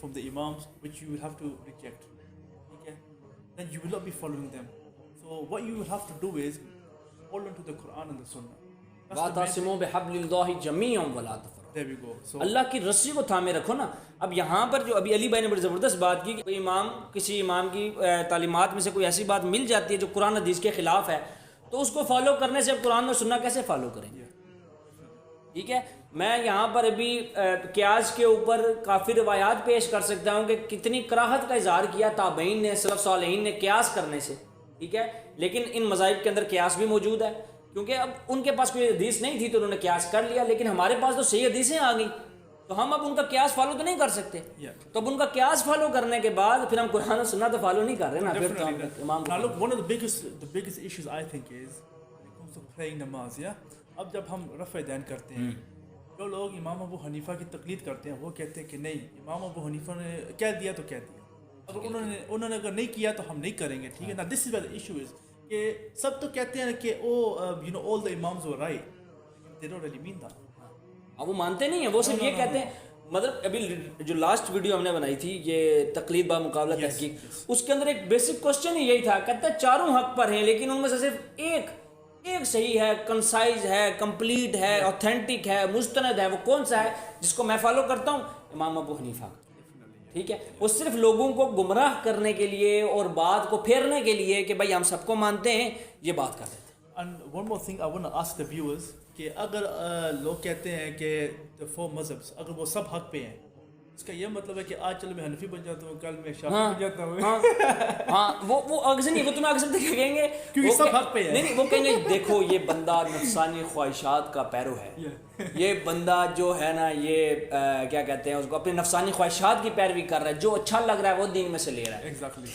[SPEAKER 2] from the Imams, which you will have to reject. Okay? Then you will not be following them. So what you will have to do is hold on to the Quran and the Sunnah.
[SPEAKER 1] وَاعْتَصِمُوا بِحَبْلِ اللَّهِ جَمِيعًا وَلَا تَفَرَّقُوا.
[SPEAKER 2] There we go. So
[SPEAKER 1] اللہ کی رسی کو تھامے رکھو نا. اب یہاں پر جو ابھی علی بھائی نے بڑی زبردست بات کی کہ کسی امام کی تعلیمات میں سے کوئی ایسی بات مل جاتی ہے جو قرآن حدیث کے خلاف ہے, تو اس کو فالو کرنے سے اب قرآن اور سننا کیسے فالو کریں گے؟ ٹھیک ہے, میں یہاں پر ابھی قیاس کے اوپر کافی روایات پیش کر سکتا ہوں کہ کتنی کراہت کا اظہار کیا تابعین نے، سلف صالحین نے قیاس کرنے سے، ٹھیک ہے، لیکن ان مذاہب کے اندر قیاس بھی موجود ہے، کیونکہ اب ان کے پاس کوئی حدیث نہیں تھی تو انہوں نے قیاس کر لیا، لیکن ہمارے پاس تو صحیح حدیثیں آ گئیں، تو ہم اب ان کا قیاس فالو تو نہیں کر سکتے، تو اب ان کا قیاس فالو کرنے کے بعد پھر ہم قرآن و سنت تو فالو نہیں کر رہے نا، پھر تو ہم امام
[SPEAKER 2] Now look, one of the biggest issues I think is when it comes to praying namaz, yeah. اب جب ہم رفع دین کرتے ہیں، جو لوگ امام ابو حنیفہ کی تقلید کرتے ہیں وہ کہتے ہیں کہ نہیں، امام ابو حنیفہ نے کہہ دیا تو کہہ دیا، اگر انہوں نے اگر نہیں کیا تو ہم نہیں کریں گے، ٹھیک ہے نا. دس از the issue is کہ سب تو کہتے ہیں کہ all the imams were right, they don't really mean that.
[SPEAKER 1] اب وہ مانتے نہیں ہیں، وہ صرف یہ کہتے ہیں. مطلب ابھی جو لاسٹ ویڈیو ہم نے بنائی تھی یہ تقلید با مقابلہ تحقیق، اس کے اندر ایک بیسک کوسچن ہی یہی تھا، کہتا ہے چاروں حق پر ہیں لیکن ان میں سے صرف ایک صحیح ہے، کنسائز ہے، کمپلیٹ ہے، اوتھینٹک ہے، مستند ہے، وہ کون سا ہے جس کو میں فالو کرتا ہوں؟ امام ابو حنیفہ. ٹھیک ہے، وہ صرف لوگوں کو گمراہ کرنے کے لیے اور بات کو پھیرنے کے لیے کہ بھائی ہم سب کو مانتے ہیں، یہ بات کر دیتے ہیں.
[SPEAKER 2] And one more thing I want to ask the viewers کہ اگر لوگ کہتے ہیں کہ the four مذہب اگر وہ سب حق پہ ہیں، اس کا یہ مطلب ہے کہ آج چلو میں حنفی بن جاتا ہوں، کل میں شافعی بن جاتا ہوں.
[SPEAKER 1] ہاں وہ اگزن نہیں، وہ تمہیں اکثر کیا کہیں گے
[SPEAKER 2] کیونکہ سب حق پہ ہے.
[SPEAKER 1] نہیں وہ کہیں گے دیکھو یہ بندہ نفسانی خواہشات کا پیرو ہے، یہ بندہ جو ہے نا یہ کیا کہتے ہیں اس کو، اپنی نفسانی خواہشات کی پیروی کر رہا ہے، جو اچھا لگ رہا ہے وہ دین میں سے لے رہا ہے.
[SPEAKER 2] Exactly.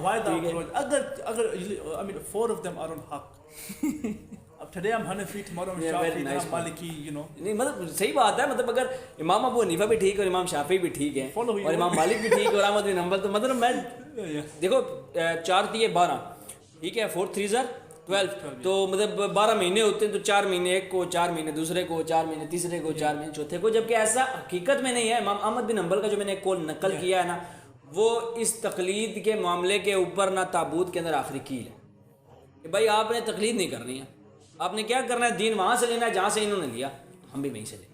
[SPEAKER 2] Why the approach? اگر I mean 4 of them are on حق. اب today I'm Hanafi, tomorrow I'm Shafi'i, then I'm Maliki, you know.
[SPEAKER 1] نہیں مطلب صحیح بات ہے، مطلب اگر امام ابو حنیفہ بھی ٹھیک اور امام شافعی بھی ٹھیک ہیں اور امام مالک بھی ٹھیک اور احمد بن حنبل، تو مطلب میں دیکھو 4 × 12 ٹھیک ہے، 4 × 3 = 12، تو مطلب 12 مہینے ہوتے ہیں، تو 4 مہینے ایک کو، 4 مہینے دوسرے کو، 4 مہینے تیسرے کو، 4 مہینے چوتھے کو، جبکہ ایسا حقیقت میں نہیں ہے. امام احمد بن حنبل کا جو میں نے قول نقل کیا ہے نا، وہ اس تقلید کے معاملے کے اوپر نہ تابوت کے اندر آخری کیل ہے کہ بھائی آپ نے تقلید نہیں کرنی ہے، آپ نے کیا کرنا ہے، دین وہاں سے لینا ہے جہاں سے انہوں نے لیا، ہم بھی وہیں سے لیں.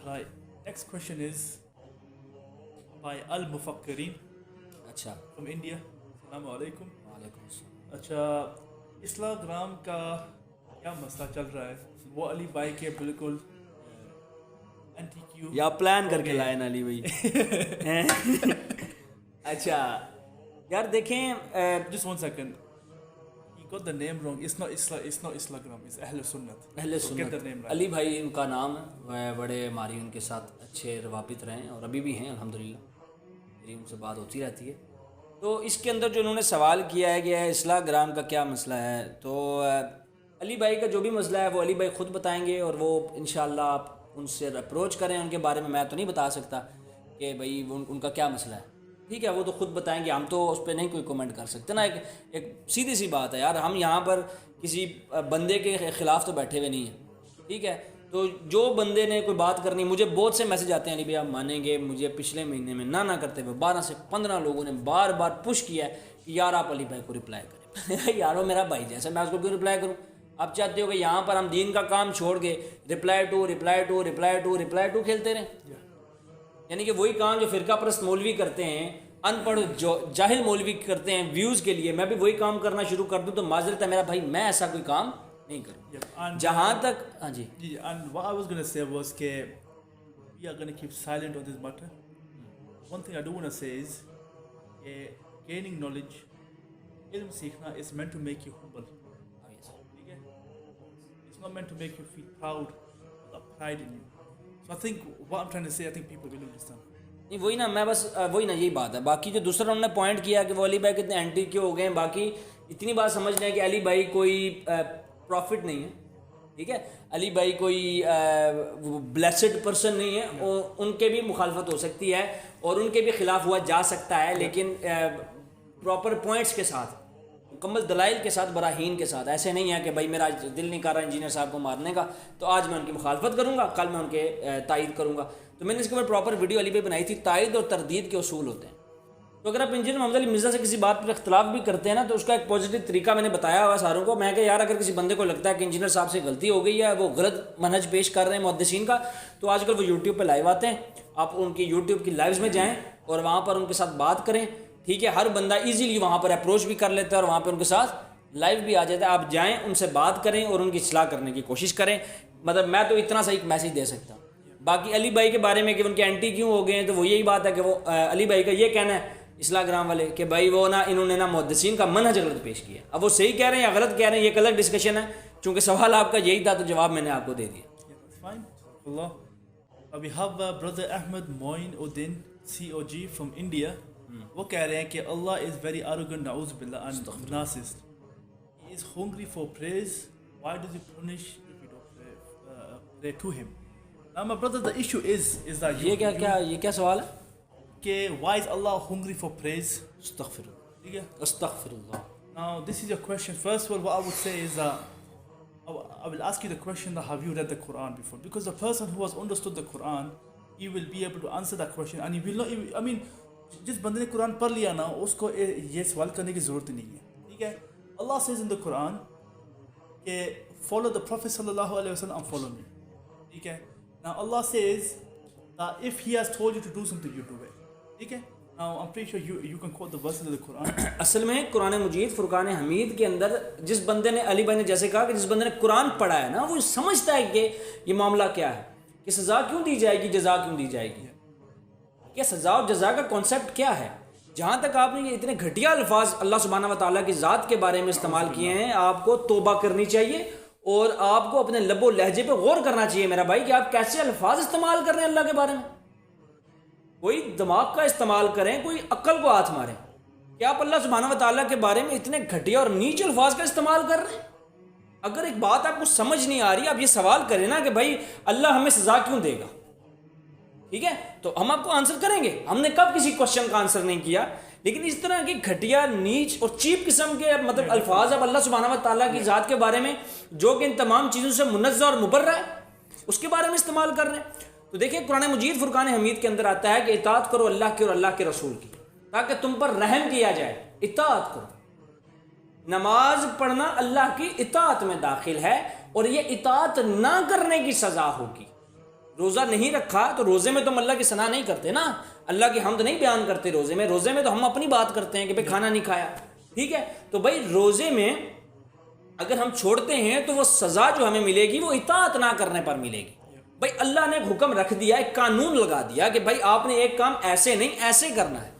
[SPEAKER 2] Right. Next question is by Al-Mufakkirin.
[SPEAKER 1] اچھا،
[SPEAKER 2] from India. السلام علیکم.
[SPEAKER 1] وعلیکم السلام.
[SPEAKER 2] اچھا، انسٹاگرام کا کیا مسئلہ چل رہا ہے؟ وہ علی بھائی کے بالکل اینٹی کیو
[SPEAKER 1] یا پلان کر کے لائے نا علی بھائی. اچھا یار دیکھیں،
[SPEAKER 2] just one second, he got the name wrong. It's not Instagram, it's Ahl Sunnat.
[SPEAKER 1] اہل
[SPEAKER 2] So get the
[SPEAKER 1] سنت
[SPEAKER 2] name right.
[SPEAKER 1] علی بھائی ان کا نام ہے، بڑے ہماری ان کے ساتھ اچھے روابط رہے ہیں اور ابھی بھی ہیں الحمدللہ، میری ان سے بات ہوتی رہتی ہے. تو اس کے اندر جو انہوں نے سوال کیا ہے کہ انسٹاگرام کا کیا مسئلہ ہے، تو علی بھائی کا جو بھی مسئلہ ہے وہ علی بھائی خود بتائیں گے، اور وہ انشاءاللہ آپ ان سے اپروچ کریں، ان کے بارے میں تو نہیں بتا سکتا کہ بھائی ان کا کیا مسئلہ ہے. ٹھیک ہے، وہ تو خود بتائیں گے، ہم تو اس پہ نہیں کوئی کومنٹ کر سکتے نا. ایک سیدھی سی بات ہے یار، ہم یہاں پر کسی بندے کے خلاف تو بیٹھے ہوئے نہیں ہیں. ٹھیک ہے، تو جو بندے نے کوئی بات کرنی، مجھے بہت سے میسج آتے ہیں علی بھائی آپ مانیں گے، مجھے پچھلے مہینے میں نہ کرتے ہوئے 12 سے 15 لوگوں نے بار بار پش کیا ہے کہ یار آپ علی بھائی کو رپلائی کریں. یار وہ میرا بھائی جیسا، میں اس کو کیوں رپلائی کروں؟ آپ چاہتے ہو کہ یہاں پر ہم دین کا کام چھوڑ کے رپلائی ٹو کھیلتے رہیں؟ یعنی کہ وہی کام جو فرقہ پرست مولوی کرتے ہیں، ان پڑھ جاہل مولوی کرتے ہیں ویوز کے لیے، میں بھی وہی کام کرنا شروع کر دوں تو معذرت ہے میرا بھائی، میں ایسا کوئی کام نہیں کروں. جہاں تک ہاں جی،
[SPEAKER 2] and what I was going to say was کہ we are going to keep silent on this matter. One thing I do want to say is کہ gaining knowledge، علم سیکھنا is meant to make you humble. ٹھیک ہے، it's not meant to make you feel proud or pride in you. So I think what I'm trying to say, I think people will understand.
[SPEAKER 1] نہیں وہی نا، میں بس وہی نا یہی بات ہے. باقی جو دوسرا انہوں نے پوائنٹ کیا کہ وہ علی بھائی کتنے اینٹی کیوں ہو گئے ہیں، باقی اتنی بات سمجھ لیں کہ علی بھائی کوئی پروفٹ نہیں ہے. ٹھیک ہے، علی بھائی کوئی بلیسڈ پرسن نہیں ہے، اور ان کے بھی مخالفت ہو سکتی ہے اور ان کے بھی خلاف ہوا جا سکتا ہے، لیکن پراپر پوائنٹس کے ساتھ، مکمل دلائل کے ساتھ، براہین کے ساتھ. ایسے نہیں ہے کہ بھائی میرا دل نہیں کر رہا انجینئر صاحب کو مارنے کا تو آج میں ان کی مخالفت کروں گا، کل میں ان کے تائید کروں گا. تو میں نے اس کے اوپر پراپر ویڈیو علی بھائی بنائی تھی. تائید اور تردید کے اصول ہوتے ہیں. تو اگر آپ انجینئر محمد علی مرزا سے کسی بات پر اختلاف بھی کرتے ہیں نا، تو اس کا ایک پازیٹیو طریقہ میں نے بتایا ہوا ساروں کو. میں کہ یار اگر کسی بندے کو لگتا ہے کہ انجینئر صاحب سے غلطی ہو گئی ہے، وہ غلط منہج پیش کر رہے ہیں محدثین کا، تو آج کل وہ یوٹیوب پہ لائیو آتے ہیں، آپ ان کی یوٹیوب کی لائیوز میں جائیں اور وہاں پر ان کے ساتھ بات کریں. ٹھیک ہے، ہر بندہ ایزیلی وہاں پر اپروچ بھی کر لیتا ہے اور وہاں پہ ان کے ساتھ لائیو بھی آ جاتا ہے, آپ جائیں ان سے بات کریں اور ان کی اصلاح کرنے کی کوشش کریں. مطلب میں تو اتنا سا ایک میسیج دے سکتا ہوں. باقی علی بھائی کے بارے میں کہ ان کے اینٹی کیوں ہو گئے ہیں, تو وہ یہی بات ہے کہ وہ علی بھائی کا یہ کہنا ہے اصلاح گرام والے کہ بھائی وہ نا انہوں نے نا محدثین کا منہج غلط پیش کیا. اب وہ صحیح کہہ رہے ہیں یا غلط کہہ رہے ہیں یہ ایک الگ ڈسکشن ہے, چونکہ سوال آپ کا یہی تھا تو جواب میں نے آپ کو دے دیا.
[SPEAKER 2] Fine. Allah. We have brother Ahmed Moin Uddin COG from India. وہ کہہ رہے ہیں کہ Allah is very arrogant, na'uz billah, and narcissist. He is hungry for praise. Why does he punish if we don't pray to him? Now my brother, the issue is that
[SPEAKER 1] یہ کیا سوال ہے
[SPEAKER 2] کہ why is Allah hungry for praise?
[SPEAKER 1] استغفر اللہ,
[SPEAKER 2] ٹھیک ہے.
[SPEAKER 1] استغفر اللہ.
[SPEAKER 2] Now this is your question. First of all, what I would say is that I will ask you the question that have you read the Quran before? Because the person who has understood the Quran, he will be able to answer that question, and he will not even, I mean, جس بندے نے قرآن پڑھ لیا نا اس کو یہ سوال کرنے کی ضرورت نہیں ہے. ٹھیک ہے. اللہ says in the Quran کہ follow the Prophet sallallahu alaihi wasallam and follow me. ٹھیک ہے. Now Allah says that if he has told you to do something, you do it. ٹھیک ہے. Now I'm pretty sure you can quote the verses of the Quran.
[SPEAKER 1] اصل میں قرآن مجید فرقان حمید کے اندر جس بندے نے, علی بھائی نے جیسے کہا کہ جس بندے نے قرآن پڑھا ہے نا وہ سمجھتا ہے کہ یہ معاملہ کیا ہے, کہ سزا کیوں دی جائے گی, جزا کیوں دی جائے گی, کہ سزا اور جزا کا کانسیپٹ کیا ہے. جہاں تک آپ نے یہ اتنے گھٹیا الفاظ اللہ سبحانہ و تعالیٰ کی ذات کے بارے میں استعمال کیے ہیں, آپ کو توبہ کرنی چاہیے اور آپ کو اپنے لب و لہجے پہ غور کرنا چاہیے میرا بھائی کہ آپ کیسے الفاظ استعمال کر رہے ہیں اللہ کے بارے میں. کوئی دماغ کا استعمال کریں, کوئی عقل کو ہاتھ ماریں کہ آپ اللہ سبحانہ و تعالیٰ کے بارے میں اتنے گھٹیا اور نیچ الفاظ کا استعمال کر رہے ہیں. اگر ایک بات آپ کو سمجھ نہیں آ رہی, آپ یہ سوال کریں نا کہ بھائی اللہ ہمیں سزا کیوں دے گا, ٹھیک ہے, تو ہم آپ کو آنسر کریں گے. ہم نے کب کسی کوشچن کا آنسر نہیں کیا, لیکن اس طرح کی گھٹیا نیچ اور چیپ قسم کے مطلب الفاظ اب اللہ سبحانہ و تعالیٰ کی ذات کے بارے میں جو کہ ان تمام چیزوں سے منزہ اور مبرہ ہے اس کے بارے میں استعمال کر رہے ہیں. تو دیکھیں قرآن مجید فرقان حمید کے اندر آتا ہے کہ اطاعت کرو اللہ کی اور اللہ کے رسول کی تاکہ تم پر رحم کیا جائے. اطاعت کرو, نماز پڑھنا اللہ کی اطاعت میں داخل ہے اور یہ اطاعت نہ کرنے کی سزا ہوگی. روزہ نہیں رکھا تو روزے میں تو ہم اللہ کی ثنا نہیں کرتے نا, اللہ کی حمد نہیں بیان کرتے روزے میں. روزے میں تو ہم اپنی بات کرتے ہیں کہ بھائی کھانا نہیں کھایا, ٹھیک ہے. تو بھائی روزے میں اگر ہم چھوڑتے ہیں تو وہ سزا جو ہمیں ملے گی وہ اطاعت نہ کرنے پر ملے گی. بھائی اللہ نے ایک حکم رکھ دیا, ایک قانون لگا دیا کہ بھائی آپ نے ایک کام ایسے نہیں ایسے کرنا ہے,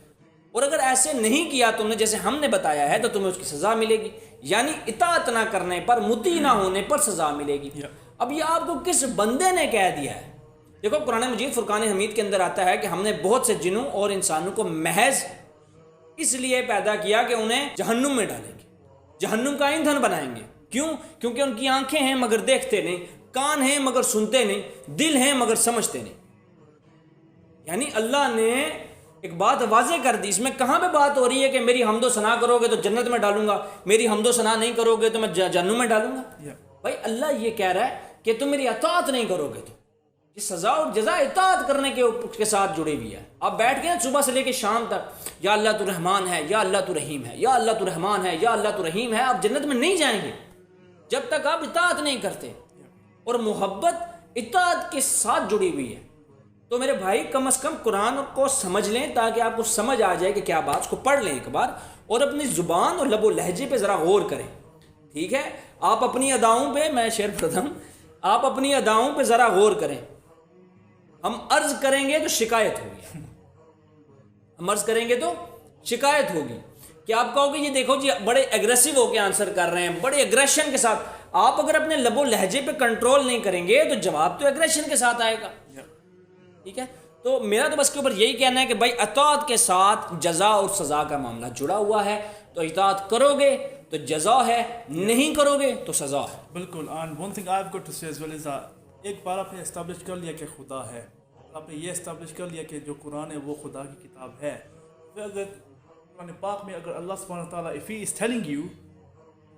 [SPEAKER 1] اور اگر ایسے نہیں کیا تم نے جیسے ہم نے بتایا ہے تو تمہیں اس کی سزا ملے گی. یعنی اطاعت نہ کرنے پر, مطیع نہ ہونے پر سزا ملے گی. اب یہ آپ کو کس بندے نے کہہ دیا ہے؟ دیکھو قرآن مجید فرقان حمید کے اندر آتا ہے کہ ہم نے بہت سے جنوں اور انسانوں کو محض اس لیے پیدا کیا کہ انہیں جہنم میں ڈالیں گے, جہنم کا ایندھن بنائیں گے. کیوں؟ کیونکہ ان کی آنکھیں ہیں مگر دیکھتے نہیں, کان ہیں مگر سنتے نہیں, دل ہیں مگر سمجھتے نہیں. یعنی اللہ نے ایک بات واضح کر دی. اس میں کہاں پہ بات ہو رہی ہے کہ میری حمد و ثنا کرو گے تو جنت میں ڈالوں گا, میری حمد و ثنا نہیں کرو گے تو میں جہنم میں ڈالوں گا؟ بھائی اللہ یہ کہہ رہا ہے کہ تم میری اطاعت نہیں کرو گے تو یہ سزا اور جزا اطاعت کرنے کے ساتھ جڑی ہوئی ہے. آپ بیٹھ کے صبح سے لے کے شام تک یا اللہ تو رحمان ہے, یا اللہ تو رحیم ہے, یا اللہ تو رحمان ہے, یا اللہ تو رحیم ہے, آپ جنت میں نہیں جائیں گے جب تک آپ اطاعت نہیں کرتے. اور محبت اطاعت کے ساتھ جڑی ہوئی ہے. تو میرے بھائی کم از کم قرآن کو سمجھ لیں تاکہ آپ کو سمجھ آ جائے کہ کیا بات, اس کو پڑھ لیں ایک بار اور اپنی زبان اور لب و لہجے پہ ذرا غور کریں. ٹھیک ہے, آپ اپنی اداؤں پہ, میں شعر پڑھتا ہوں, آپ اپنی اداؤں پہ ذرا غور کریں. ہم عرض کریں گے تو شکایت ہوگی, ہم عرض کریں گے تو شکایت ہوگی کہ آپ کہو گے یہ دیکھو جی بڑے ایگریسو ہو کے آنسر کر رہے ہیں, بڑے ایگریشن کے ساتھ. آپ اگر اپنے لب و لہجے پہ کنٹرول نہیں کریں گے تو جواب تو ایگریشن کے ساتھ آئے گا. ٹھیک ہے, تو میرا تو بس کے اوپر یہی کہنا ہے کہ بھائی اطاعت کے ساتھ جزا اور سزا کا معاملہ جڑا ہوا ہے. تو اطاعت کرو گے تو جزا ہے, نہیں کرو گے تو سزا ہے.
[SPEAKER 2] بالکل. and one thing I've got to say as well is that ایک بار آپ نے اسٹیبلش کر لیا کہ خدا ہے, آپ نے یہ اسٹیبلش کر لیا کہ جو قرآن ہے وہ خدا کی کتاب ہے, پھر اگر قرآن پاک میں اگر اللہ سبحانہ و تعالیٰ if he is telling you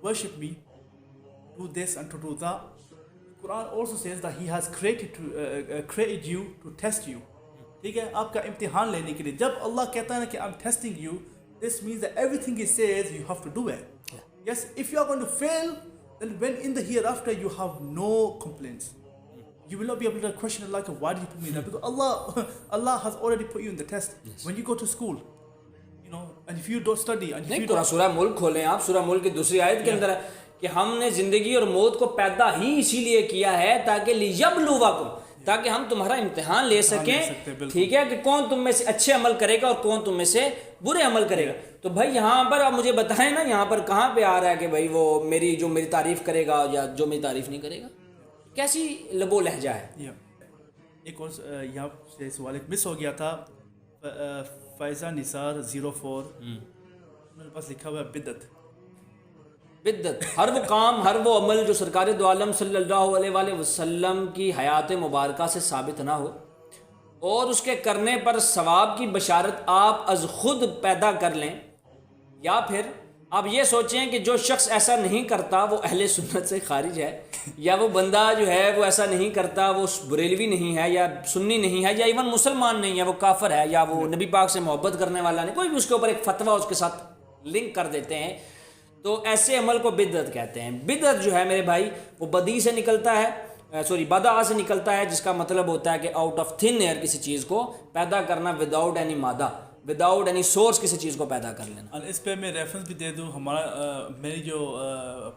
[SPEAKER 2] worship me, do this and to do that, Quran also says that he has created you to test you. ٹھیک ہے, آپ کا امتحان لینے کے لیے. جب اللہ کہتا ہے نا کہ I'm testing you, this means that everything he says you have to do it. Yes, if you are going to fail, then when in the hereafter you have no complaints. You will not be able to question Allah, why did you put me there? Because Allah has already put you in the test. Yes. When you go to school, you know, and if you don't study and if
[SPEAKER 1] نہیں
[SPEAKER 2] you
[SPEAKER 1] قرآن سورہ ملک کھولیں آپ, سورہ ملک کی دوسری آیت کے اندر ہے کہ ہم نے زندگی اور موت کو پیدا ہی اسی لیے کیا ہے تاکہ لیبلوکم, تاکہ ہم تمہارا امتحان لے سکیں, ٹھیک ہے, کہ کون تم میں سے اچھے عمل کرے گا اور کون تم میں سے برے عمل کرے گا. تو بھائی یہاں پر آپ مجھے بتائیں نا, یہاں پر کہاں پہ آ رہا ہے کہ بھائی وہ میری تعریف کرے گا یا جو میری تعریف نہیں کرے گا؟ کیسی لب و لہجہ ہے.
[SPEAKER 2] ایک اور یہاں سے سوال ایک مس ہو گیا تھا, فائزہ نثار 04 میرے پاس لکھا ہوا ہے بدعت.
[SPEAKER 1] بدعت ہر وہ کام, ہر وہ عمل جو سرکار دو عالم صلی اللہ علیہ وآلہ وسلم کی حیات مبارکہ سے ثابت نہ ہو اور اس کے کرنے پر ثواب کی بشارت آپ از خود پیدا کر لیں, یا پھر آپ یہ سوچیں کہ جو شخص ایسا نہیں کرتا وہ اہل سنت سے خارج ہے, یا وہ بندہ جو ہے وہ ایسا نہیں کرتا وہ بریلوی نہیں ہے یا سنی نہیں ہے یا ایون مسلمان نہیں ہے, وہ کافر ہے یا وہ نبی پاک سے محبت کرنے والا نہیں, کوئی بھی اس کے اوپر ایک فتویٰ اس کے ساتھ لنک کر دیتے ہیں, تو ایسے عمل کو بدعت کہتے ہیں. بدعت جو ہے میرے بھائی وہ بدی سے نکلتا ہے, بدعا سے نکلتا ہے, جس کا مطلب ہوتا ہے کہ آؤٹ آف تھن ایئر کسی چیز کو پیدا کرنا, وداؤٹ اینی مادہ, وداؤٹ اینی سورس کسی چیز کو پیدا کر لینا.
[SPEAKER 2] اور اس پہ میں ریفرنس بھی دے دوں, ہمارا میری جو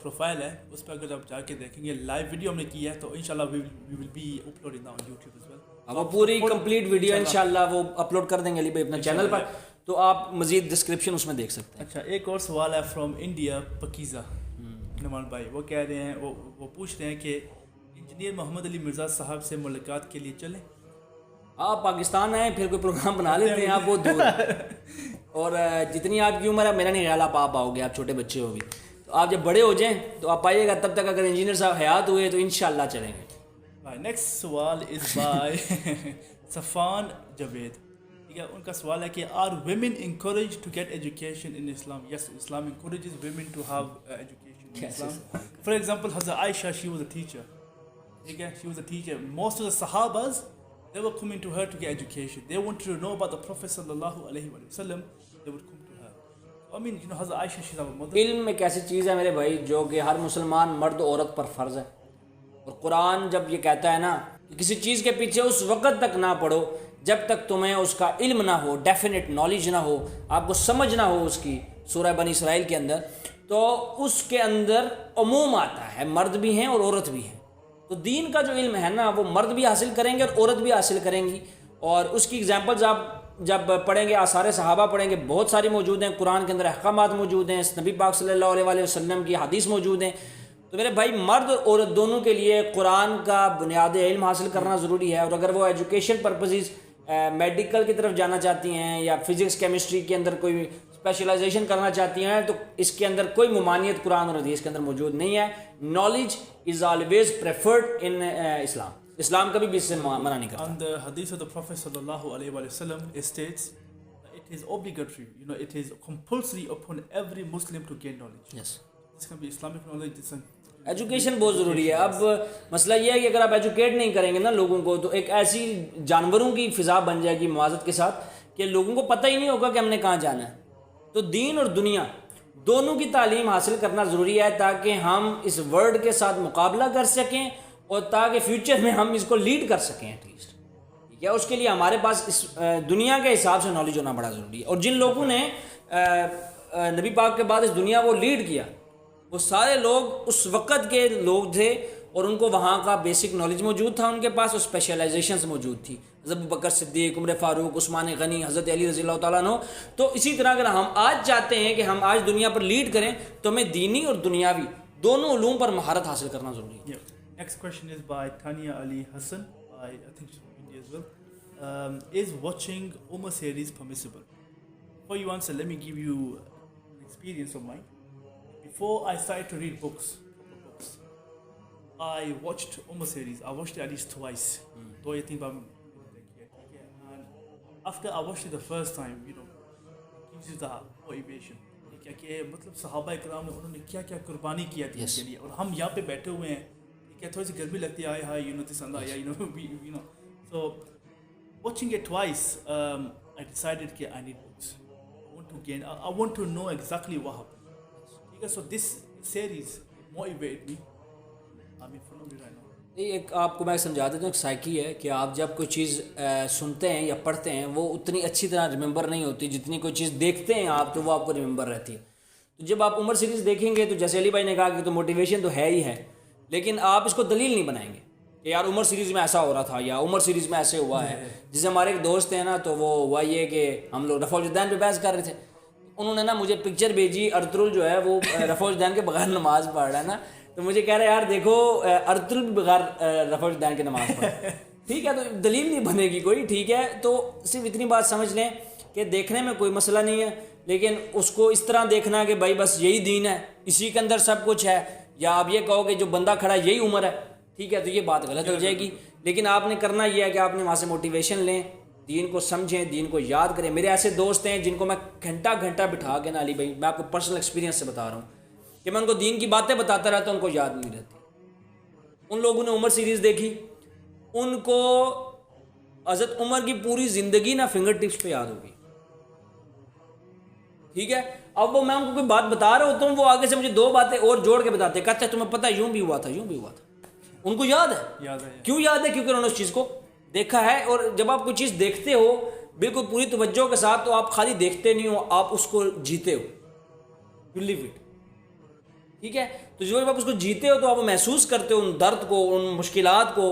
[SPEAKER 2] پروفائل ہے اس پہ اگر آپ جا کے دیکھیں گے لائیو ویڈیو ہم نے کی ہے, تو انشاءاللہ we will be uploading on YouTube as well.
[SPEAKER 1] وہ پوری کمپلیٹ ویڈیو انشاءاللہ وہ اپلوڈ کر دیں گے علی بھائی اپنا چینل پر, تو آپ مزید ڈسکرپشن اس میں دیکھ سکتے ہیں.
[SPEAKER 2] اچھا, ایک اور سوال ہے فرام انڈیا, پکیزہ نمان بھائی, وہ کہہ رہے ہیں, وہ پوچھ رہے ہیں کہ انجینئر محمد علی مرزا صاحب سے ملاقات کے لیے چلیں.
[SPEAKER 1] آپ پاکستان آئیں پھر کوئی پروگرام بنا لیتے ہیں, آپ بہت دور اور جتنی آپ کی عمر ہے میرا نہیں خیال آپ آؤ گے, آپ چھوٹے بچے ہو بھی, تو آپ جب بڑے ہو جائیں تو آپ آئیے گا, تب تک اگر انجینئر صاحب حیات ہوئے تو انشاءاللہ چلیں گے.
[SPEAKER 2] نیکسٹ سوال از بائی صفان جاوید. ٹھیک ہے, ان کا سوال ہے کہ are women encourage to get education in Islam? Yes, Islam encourages women to have education in Islam. For example Hazrat Aisha, she was a teacher. ٹھیک ہے, she was a teacher. Most of the صحاباز they were coming to her to get education. They wanted to know about the Prophet sallallahu alaihi wasallam. They would come to her. I mean, you know, Hazrat Aisha, she's our mother.
[SPEAKER 1] علم ایک ایسی چیز ہے میرے بھائی جو کہ ہر مسلمان مرد عورت پر فرض ہے, اور قرآن جب یہ کہتا ہے نا کہ کسی چیز کے پیچھے اس وقت تک نہ پڑھو جب تک تمہیں اس کا علم نہ ہو, ڈیفینٹ نالج نہ ہو, آپ کو سمجھ نہ ہو اس کی, سورہ بنی اسرائیل کے اندر, تو اس کے اندر عموم آتا ہے, مرد بھی ہیں اور عورت بھی ہیں. تو دین کا جو علم ہے نا وہ مرد بھی حاصل کریں گے اور عورت بھی حاصل کریں گی, اور اس کی ایگزامپلز آپ جب پڑھیں گے, آثار صحابہ پڑھیں گے, بہت ساری موجود ہیں, قرآن کے اندر احکامات موجود ہیں, نبی پاک صلی اللہ علیہ وسلم کی حدیث موجود ہیں. تو میرے بھائی مرد اور عورت دونوں کے لیے قرآن کا بنیادی علم حاصل کرنا ضروری ہے, اور اگر وہ ایجوکیشن پرپزز میڈیکل کی طرف جانا چاہتی ہیں یا فزکس کیمسٹری کے اندر کوئی اسپیشلائزیشن کرنا چاہتی ہیں, تو اس کے اندر کوئی ممانعت قرآن اور حدیث کے اندر موجود نہیں ہے. نالج از آلویز پریفرڈ ان اسلام, اسلام کبھی بھی اس سے منع نہیں کرتا.
[SPEAKER 2] And the hadith of the Prophet sallallahu alaihi wasallam states that it is obligatory, you know, it is compulsory upon every Muslim to gain knowledge.
[SPEAKER 1] Yes.
[SPEAKER 2] This can be Islamic knowledge, this
[SPEAKER 1] education بہت ضروری ہے. اب مسئلہ یہ ہے کہ اگر آپ ایجوکیٹ نہیں کریں گے نا لوگوں کو, تو ایک ایسی جانوروں کی فضا بن جائے گی معاذت کے ساتھ کہ لوگوں کو پتہ ہی نہیں ہوگا کہ ہم نے کہاں جانا ہے. تو دین اور دنیا دونوں کی تعلیم حاصل کرنا ضروری ہے تاکہ ہم اس ورلڈ کے ساتھ مقابلہ کر سکیں اور تاکہ فیوچر میں ہم اس کو لیڈ کر سکیں ایٹ لیسٹ. ٹھیک ہے, اس کے لیے ہمارے پاس اس دنیا کے حساب سے نالج ہونا بڑا ضروری ہے. اور جن لوگوں نے نبی پاک کے بعد اس دنیا کو لیڈ کیا وہ سارے لوگ اس وقت کے لوگ تھے, اور ان کو وہاں کا بیسک نالج موجود تھا ان کے پاس, اور اسپیشلائزیشنز موجود تھی. حضرت ابوبکر صدیق, عمر فاروق, عثمان غنی, حضرت علی رضی اللہ تعالیٰ عنہ. تو اسی طرح اگر ہم آج چاہتے ہیں کہ ہم آج دنیا پر لیڈ کریں تو ہمیں دینی اور دنیاوی دونوں علوم پر مہارت حاصل کرنا ضروری ہے.
[SPEAKER 2] Next question is by Tania Ali Hassan. I think she's from India as well. Is watching Umar series permissible? Before you answer, let me give you an experience of mine. Before I started to read books, I watched Umar series. I watched it at least twice. دو یا تین بار and after I watched it the first time, you know, it gives you the motivation. کہ مطلب صحابہ اکرام انہوں نے کیا کیا قربانی کیا دین کے لیے, اور ہم یہاں پہ بیٹھے ہوئے ہیں, ٹھیک ہے, تھوڑی سی گرمی لگتی ہے, آئے ہائے, you know this and that, you know. So watching it twice, I decided کہ I need books. I want to gain, I want to know exactly what happened. ٹھیک ہے, so this series motivated me. I'm in front of you right now.
[SPEAKER 1] ایک آپ کو میں سمجھا دیتا ہوں، ایک سائیکی ہے کہ آپ جب کوئی چیز سنتے ہیں یا پڑھتے ہیں وہ اتنی اچھی طرح ریممبر نہیں ہوتی جتنی کوئی چیز دیکھتے ہیں آپ تو وہ آپ کو ریممبر رہتی ہے. تو جب آپ عمر سیریز دیکھیں گے تو جیسے علی بھائی نے کہا کہ تو موٹیویشن تو ہے ہی ہے، لیکن آپ اس کو دلیل نہیں بنائیں گے کہ یار عمر سیریز میں ایسا ہو رہا تھا یا عمر سیریز میں ایسے ہوا ہے. جیسے ہمارے ایک دوست ہیں نا، تو وہ ہوا یہ کہ ہم لوگ رفع الجدین پہ بحث کر رہے تھے، انہوں نے نا مجھے پکچر بھیجی، ارطغرل جو ہے وہ رفع الجدین کے بغیر نماز پڑھ رہا ہے نا، تو مجھے کہہ رہا ہے یار دیکھو ارطغرل بھی بغیر رفع الجدین کے نماز پڑھ. ٹھیک ہے، تو دلیل نہیں بنے گی کوئی. ٹھیک ہے، تو صرف اتنی بات سمجھ لیں کہ دیکھنے میں کوئی مسئلہ نہیں ہے، لیکن اس کو اس طرح دیکھنا کہ بھائی بس یہی دین ہے، اسی کے اندر سب کچھ ہے، یا آپ یہ کہو کہ جو بندہ کھڑا ہے یہی عمر ہے. ٹھیک ہے، تو یہ بات غلط ہو جائے گی. لیکن آپ نے کرنا یہ ہے کہ آپ نے وہاں سے موٹیویشن لیں، دین کو سمجھیں، دین کو یاد کریں. میرے ایسے دوست ہیں جن کو میں گھنٹہ گھنٹہ بٹھا کے نا، علی بھائی میں آپ کو پرسنل ایکسپیرینس سے بتا رہا ہوں کہ میں ان کو دین کی باتیں بتاتا رہتا ہوں، ان کو یاد نہیں رہتی. ان لوگوں نے عمر سیریز دیکھی، ان کو حضرت عمر کی پوری زندگی نا فنگر ٹپس پہ یاد ہوگی. ٹھیک ہے، اب وہ میں ان کو کوئی بات بتا رہا ہوتا ہوں، وہ آگے سے مجھے دو باتیں اور جوڑ کے بتاتے ہیں، کہتے ہیں تمہیں پتہ یوں بھی ہوا تھا، یوں بھی ہوا تھا. ان کو یاد ہے. کیوں یاد ہے؟ کیونکہ انہوں نے اس چیز کو دیکھا ہے. اور جب آپ کوئی چیز دیکھتے ہو بالکل پوری توجہ کے ساتھ، تو آپ خالی دیکھتے نہیں ہو، آپ اس کو جیتے ہو. You leave it. ٹھیک ہے، تو جب آپ اس کو جیتے ہو تو آپ محسوس کرتے ہو ان درد کو، ان مشکلات کو،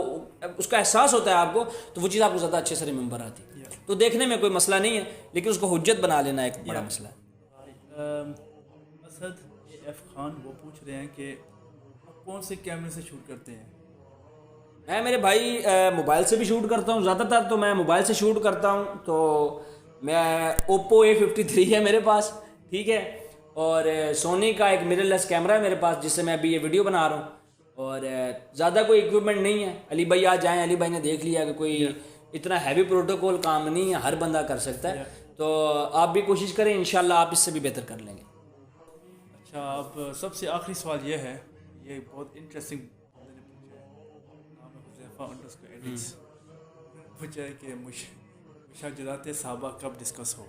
[SPEAKER 1] اس کا احساس ہوتا ہے آپ کو، تو وہ چیز آپ کو زیادہ اچھے سے ریممبر آتی ہے. تو دیکھنے میں کوئی مسئلہ نہیں ہے، لیکن اس کو حجت بنا لینا ایک بڑا مسئلہ ہے.
[SPEAKER 2] اسد ایف خان وہ پوچھ رہے ہیں کہ آپ کون سے کیمرے سے شوٹ کرتے ہیں؟
[SPEAKER 1] میں میرے بھائی موبائل سے بھی شوٹ کرتا ہوں، زیادہ تر تو میں موبائل سے شوٹ کرتا ہوں. تو میں اوپو A53 ہے میرے پاس. ٹھیک ہے، اور سونی کا ایک میرر لیس کیمرہ ہے میرے پاس، جس سے میں ابھی یہ ویڈیو بنا رہا ہوں. اور زیادہ کوئی اکوپمنٹ نہیں ہے. علی بھائی آ جائیں، علی بھائی نے دیکھ لیا کہ کوئی اتنا ہیوی پروٹوکول کام نہیں ہے، ہر بندہ کر سکتا ہے. تو آپ بھی کوشش کریں، انشاءاللہ آپ اس سے بھی بہتر کر لیں گے.
[SPEAKER 2] اچھا، اب سب سے آخری سوال یہ ہے، یہ بہت انٹرسٹنگ بندے نے پوچھا ہے، نام ہے حذیفہ_ایڈکس. پوچھا ہے کہ مشاجرات صحابہ کب ڈسکس ہو؟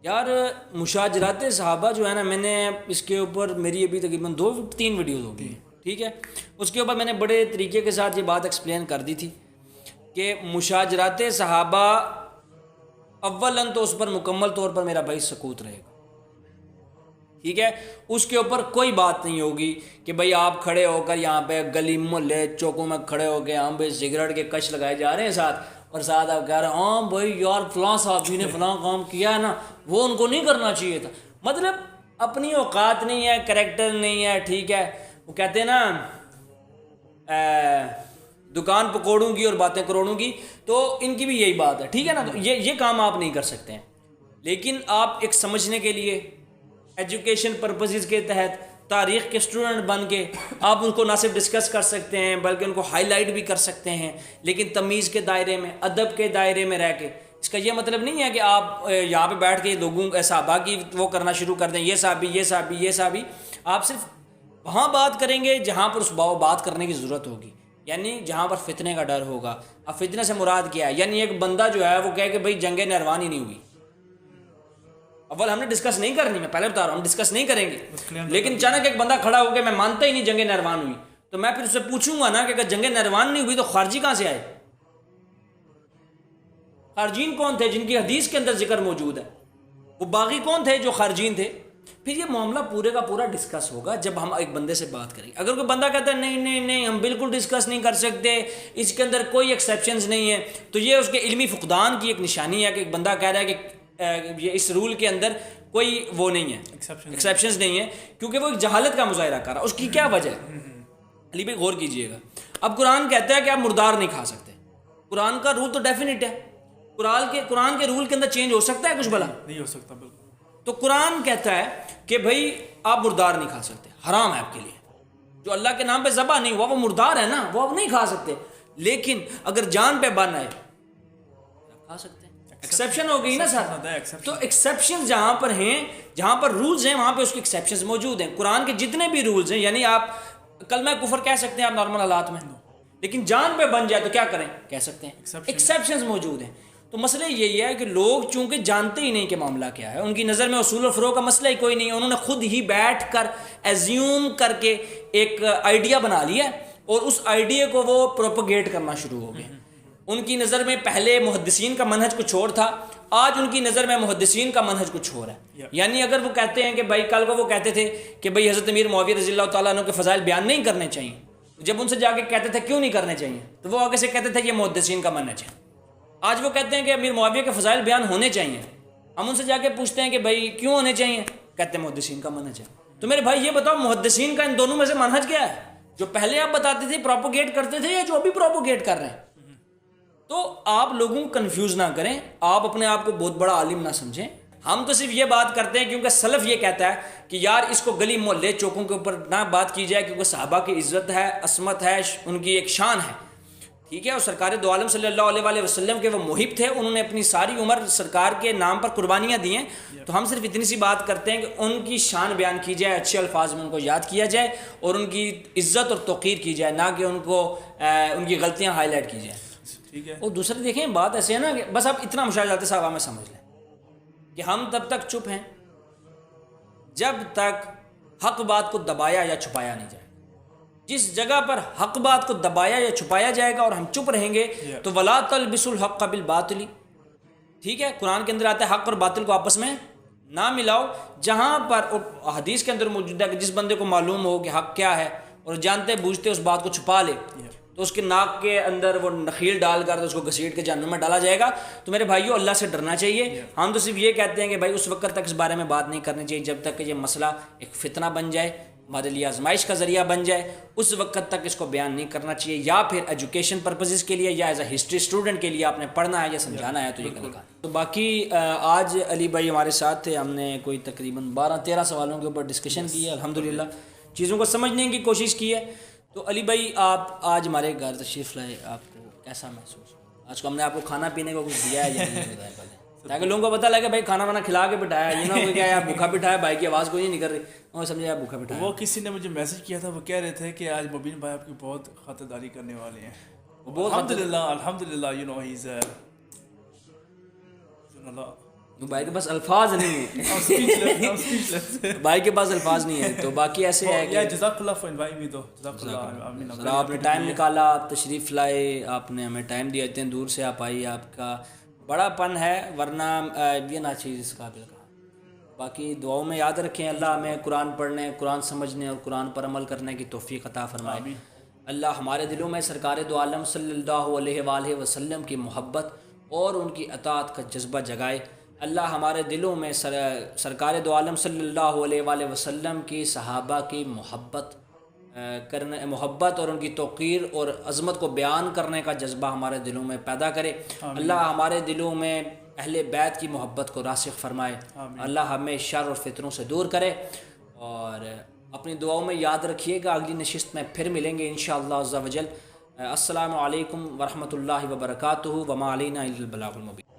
[SPEAKER 1] یار مشاجرات صحابہ جو ہے نا، میں نے اس کے اوپر میری ابھی تقریباً 2-3 ویڈیوز ہو گئی. ٹھیک ہے، اس کے اوپر میں نے بڑے طریقے کے ساتھ یہ بات ایکسپلین کر دی تھی کہ مشاجرات صحابہ اولاً تو اس پر مکمل طور پر میرا بھائی سکوت رہے گا. ٹھیک ہے، اس کے اوپر کوئی بات نہیں ہوگی کہ بھئی آپ کھڑے ہو کر یہاں پہ گلی محلے چوکوں میں کھڑے ہو کے یہاں پہ سگریٹ کے کش لگائے جا رہے ہیں ساتھ، اور ساتھ آپ کہہ رہے ہیں ہاں بھائی یار فلاں صحابی نے فلاں کام کیا ہے نا، وہ ان کو نہیں کرنا چاہیے تھا. مطلب اپنی اوقات نہیں ہے، کریکٹر نہیں ہے. ٹھیک ہے، وہ کہتے ہیں نا دکان پکوڑوں کی اور باتیں کروڑوں کی، تو ان کی بھی یہی بات ہے. ٹھیک ہے نا، تو یہ کام آپ نہیں کر سکتے ہیں. لیکن آپ ایک سمجھنے کے لیے، ایجوکیشن پرپزز کے تحت، تاریخ کے اسٹوڈنٹ بن کے آپ ان کو نہ صرف ڈسکس کر سکتے ہیں بلکہ ان کو ہائی لائٹ بھی کر سکتے ہیں، لیکن تمیز کے دائرے میں، ادب کے دائرے میں رہ کے. اس کا یہ مطلب نہیں ہے کہ آپ یہاں پہ بیٹھ کے لوگوں صحابہ کی وہ کرنا شروع کر دیں، یہ صحابی یہ صحابی یہ صحابی. آپ صرف وہاں بات کریں گے جہاں پر اس بات کرنے کی ضرورت ہوگی، یعنی جہاں پر فتنے کا ڈر ہوگا. اب فتنے سے مراد کیا ہے؟ یعنی ایک بندہ جو ہے وہ کہے کہ بھائی جنگ نہروان ہی نہیں ہوئی. اول ہم نے ڈسکس نہیں کرنی، میں پہلے بتا رہا ہوں ہم ڈسکس نہیں کریں گے. لیکن اچانک ایک بندہ کھڑا ہو کے میں مانتا ہی نہیں جنگ نہروان ہوئی، تو میں پھر اس سے پوچھوں گا نا کہ اگر جنگ نہروان نہیں ہوئی تو خارجی کہاں سے آئے؟ خارجین کون تھے جن کی حدیث کے اندر ذکر موجود ہے؟ وہ باغی کون تھے جو خارجین تھے؟ پھر یہ معاملہ پورے کا پورا ڈسکس ہوگا جب ہم ایک بندے سے بات کریں گے. اگر کوئی بندہ کہتا ہے نہیں نہیں نہیں ہم بالکل ڈسکس نہیں کر سکتے، اس کے اندر کوئی ایکسیپشنز نہیں ہے، تو یہ اس کے علمی فقدان کی ایک نشانی ہے کہ ایک بندہ کہہ رہا ہے کہ یہ اس رول کے اندر کوئی وہ نہیں ہے، ایکسیپشنز نہیں ہے، کیونکہ وہ ایک جہالت کا مظاہرہ کر رہا ہے. اس کی کیا وجہ ہے؟ علی بھائی غور کیجئے گا. اب قرآن کہتا ہے کہ آپ مردار نہیں کھا سکتے. قرآن کا رول تو ڈیفینٹ ہے. قرآن کے رول کے اندر چینج ہو سکتا ہے کچھ بھلا؟
[SPEAKER 2] نہیں ہو سکتا بالکل.
[SPEAKER 1] تو قرآن کہتا ہے کہ بھائی آپ مردار نہیں کھا سکتے، حرام ہے آپ کے لیے. جو اللہ کے نام پہ ذبح نہیں ہوا وہ مردار ہے نا، وہ آپ نہیں کھا سکتے. لیکن اگر جان پہ بن آئے کھا سکتے ہیں. ایکسیپشن ہو گئی نا سر. تو ایکسیپشن جہاں پر ہیں، جہاں پر رولز ہیں وہاں پہ اس کے ایکسیپشنز موجود ہیں. قرآن کے جتنے بھی رولز ہیں، یعنی آپ کلمہ کفر کہہ سکتے ہیں آپ نارمل حالات میں، لیکن جان پہ بن جائے تو کیا کریں؟ کہہ سکتے ہیں. ایکسیپشنز موجود ہیں. تو مسئلہ یہی ہے کہ لوگ چونکہ جانتے ہی نہیں کہ معاملہ کیا ہے، ان کی نظر میں اصول و فروع کا مسئلہ ہی کوئی نہیں ہے. انہوں نے خود ہی بیٹھ کر ایزیوم کر کے ایک آئیڈیا بنا لیا ہے اور اس آئیڈیا کو وہ پروپیگیٹ کرنا شروع ہو گئے. ان کی نظر میں پہلے محدثین کا منہج کچھ اور تھا, آج ان کی نظر میں محدثین کا منہج کچھ اور ہے. یعنی اگر وہ کہتے ہیں کہ بھائی کل کو وہ کہتے تھے کہ بھائی حضرت امیر معاویہ رضی اللہ تعالیٰ عنہ کے فضائل بیان نہیں کرنے چاہیے, جب ان سے جا کے کہتے تھے کیوں نہیں کرنے چاہیے, تو وہ آگے سے کہتے تھے یہ محدثین کا منہج ہے. آج وہ کہتے ہیں کہ امیر معاویہ کے فضائل بیان ہونے چاہیے, ہم ان سے جا کے پوچھتے ہیں کہ بھائی کیوں ہونے چاہیے, کہتے ہیں محدثین کا منہج ہے. تو میرے بھائی یہ بتاؤ محدثین کا ان دونوں میں سے منہج کیا ہے؟ جو پہلے آپ بتاتے تھے پروپوگیٹ کرتے تھے, یا جو ابھی پروپوگیٹ کر رہے ہیں؟ تو آپ لوگوں کو کنفیوز نہ کریں, آپ اپنے آپ کو بہت بڑا عالم نہ سمجھیں. ہم تو صرف یہ بات کرتے ہیں کیونکہ سلف یہ کہتا ہے کہ یار اس کو گلی محلے چوکوں کے اوپر نہ بات کی جائے, کیونکہ صحابہ کی عزت ہے, عصمت ہے, ان کی ایک شان ہے, ٹھیک ہے. اور سرکار دو عالم صلی اللہ علیہ وسلم کے وہ محب تھے, انہوں نے اپنی ساری عمر سرکار کے نام پر قربانیاں دی ہیں. تو ہم صرف اتنی سی بات کرتے ہیں کہ ان کی شان بیان کی جائے, اچھے الفاظ میں ان کو یاد کیا جائے, اور ان کی عزت اور توقیر کی جائے, نہ کہ ان کو ان کی غلطیاں ہائی لائٹ کی جائیں. اور دوسرے دیکھیں بات ایسے ہے نا کہ بس آپ اتنا مشاہدات صاحب ہمیں سمجھ لیں کہ ہم تب تک چپ ہیں جب تک حق بات کو دبایا یا چھپایا نہیں جائے. جس جگہ پر حق بات کو دبایا یا چھپایا جائے گا اور ہم چپ رہیں گے تو وَلَا تَلْبِسُوا الْحَقَّ بِالْبَاطِلِ, ٹھیک ہے, قرآن کے اندر آتا ہے حق اور باطل کو آپس میں نہ ملاؤ. جہاں پر حدیث کے اندر موجود ہے کہ جس بندے کو معلوم ہو کہ حق کیا ہے اور جانتے بوجھتے اس بات کو چھپا لے, تو اس کے ناک کے اندر وہ نخیل ڈال کر اس کو گھسیٹ کے جہنم میں ڈالا جائے گا. تو میرے بھائیو اللہ سے ڈرنا چاہیے. ہم تو صرف یہ کہتے ہیں کہ بھائی اس وقت تک اس بارے میں بات نہیں کرنی چاہیے جب تک کہ یہ مسئلہ ایک فتنہ بن جائے, ہمارے لیے آزمائش کا ذریعہ بن جائے. اس وقت تک اس کو بیان نہیں کرنا چاہیے, یا پھر ایجوکیشن پرپزز کے لیے یا ایز اے ہسٹری اسٹوڈنٹ کے لیے آپ نے پڑھنا ہے یا سمجھانا ہے تو یہ کرنا. تو باقی آج علی بھائی ہمارے ساتھ تھے, ہم نے کوئی تقریباً 12-13 سوالوں کے اوپر ڈسکشن کی ہے, الحمدللہ چیزوں کو سمجھنے کی کوشش کی ہے. تو علی بھائی آپ آج ہمارے گھر تشریف لائے, آپ کو کیسا محسوس ہوا؟ آج کو ہم نے آپ کو کھانا پینے کو کچھ دیا ہے یا نہیں بتایا پہلے, تاکہ لوگوں کو پتہ لگے بھائی کھانا وانا کھلا کے بٹھایا, یہ نہ ہو کیا یار بھوکا بٹھایا, بھائی کی آواز کوئی نہیں کر رہی, وہ سمجھے آپ بھوکا بٹھایا.
[SPEAKER 2] وہ کسی نے مجھے میسج کیا تھا, وہ کہہ رہے تھے کہ آج مبین بھائی آپ کی بہت خاطرداری کرنے والے ہیں. الحمدللہ یو نو ہی از
[SPEAKER 1] بھائی کے پاس الفاظ نہیں ہیں, بھائی کے پاس الفاظ نہیں ہیں. تو باقی ایسے ہے کہ
[SPEAKER 2] جزاک اللہ فار انوائٹنگ می. تو جزاک اللہ,
[SPEAKER 1] آپ نے ٹائم نکالا, آپ تشریف لائے, آپ نے ہمیں ٹائم دیا, اتنے دور سے آپ آئی, آپ کا بڑا پن ہے, ورنہ یہ نہ چیز اس قابل کا. باقی دعاؤں میں یاد رکھیں, اللہ ہمیں قرآن پڑھنے, قرآن سمجھنے اور قرآن پر عمل کرنے کی توفیق عطا فرمائے. اللہ ہمارے دلوں میں سرکار دو عالم صلی اللہ علیہ وآلہ وسلم کی محبت اور ان کی اطاعت کا جذبہ جگائے. اللہ ہمارے دلوں میں سرکار دو عالم صلی اللہ علیہ وآلہ وسلم کی صحابہ کی محبت اور ان کی توقیر اور عظمت کو بیان کرنے کا جذبہ ہمارے دلوں میں پیدا کرے. اللہ ہمارے دلوں میں اہل بیت کی محبت کو راسخ فرمائے. اللہ ہمیں شر اور فتنوں سے دور کرے. اور اپنی دعاؤں میں یاد رکھیے گا, اگلی نشست میں پھر ملیں گے انشاءاللہ عز و جل. السلام علیکم ورحمۃ اللہ وبرکاتہ. وما علینا الا البلاغ المبین.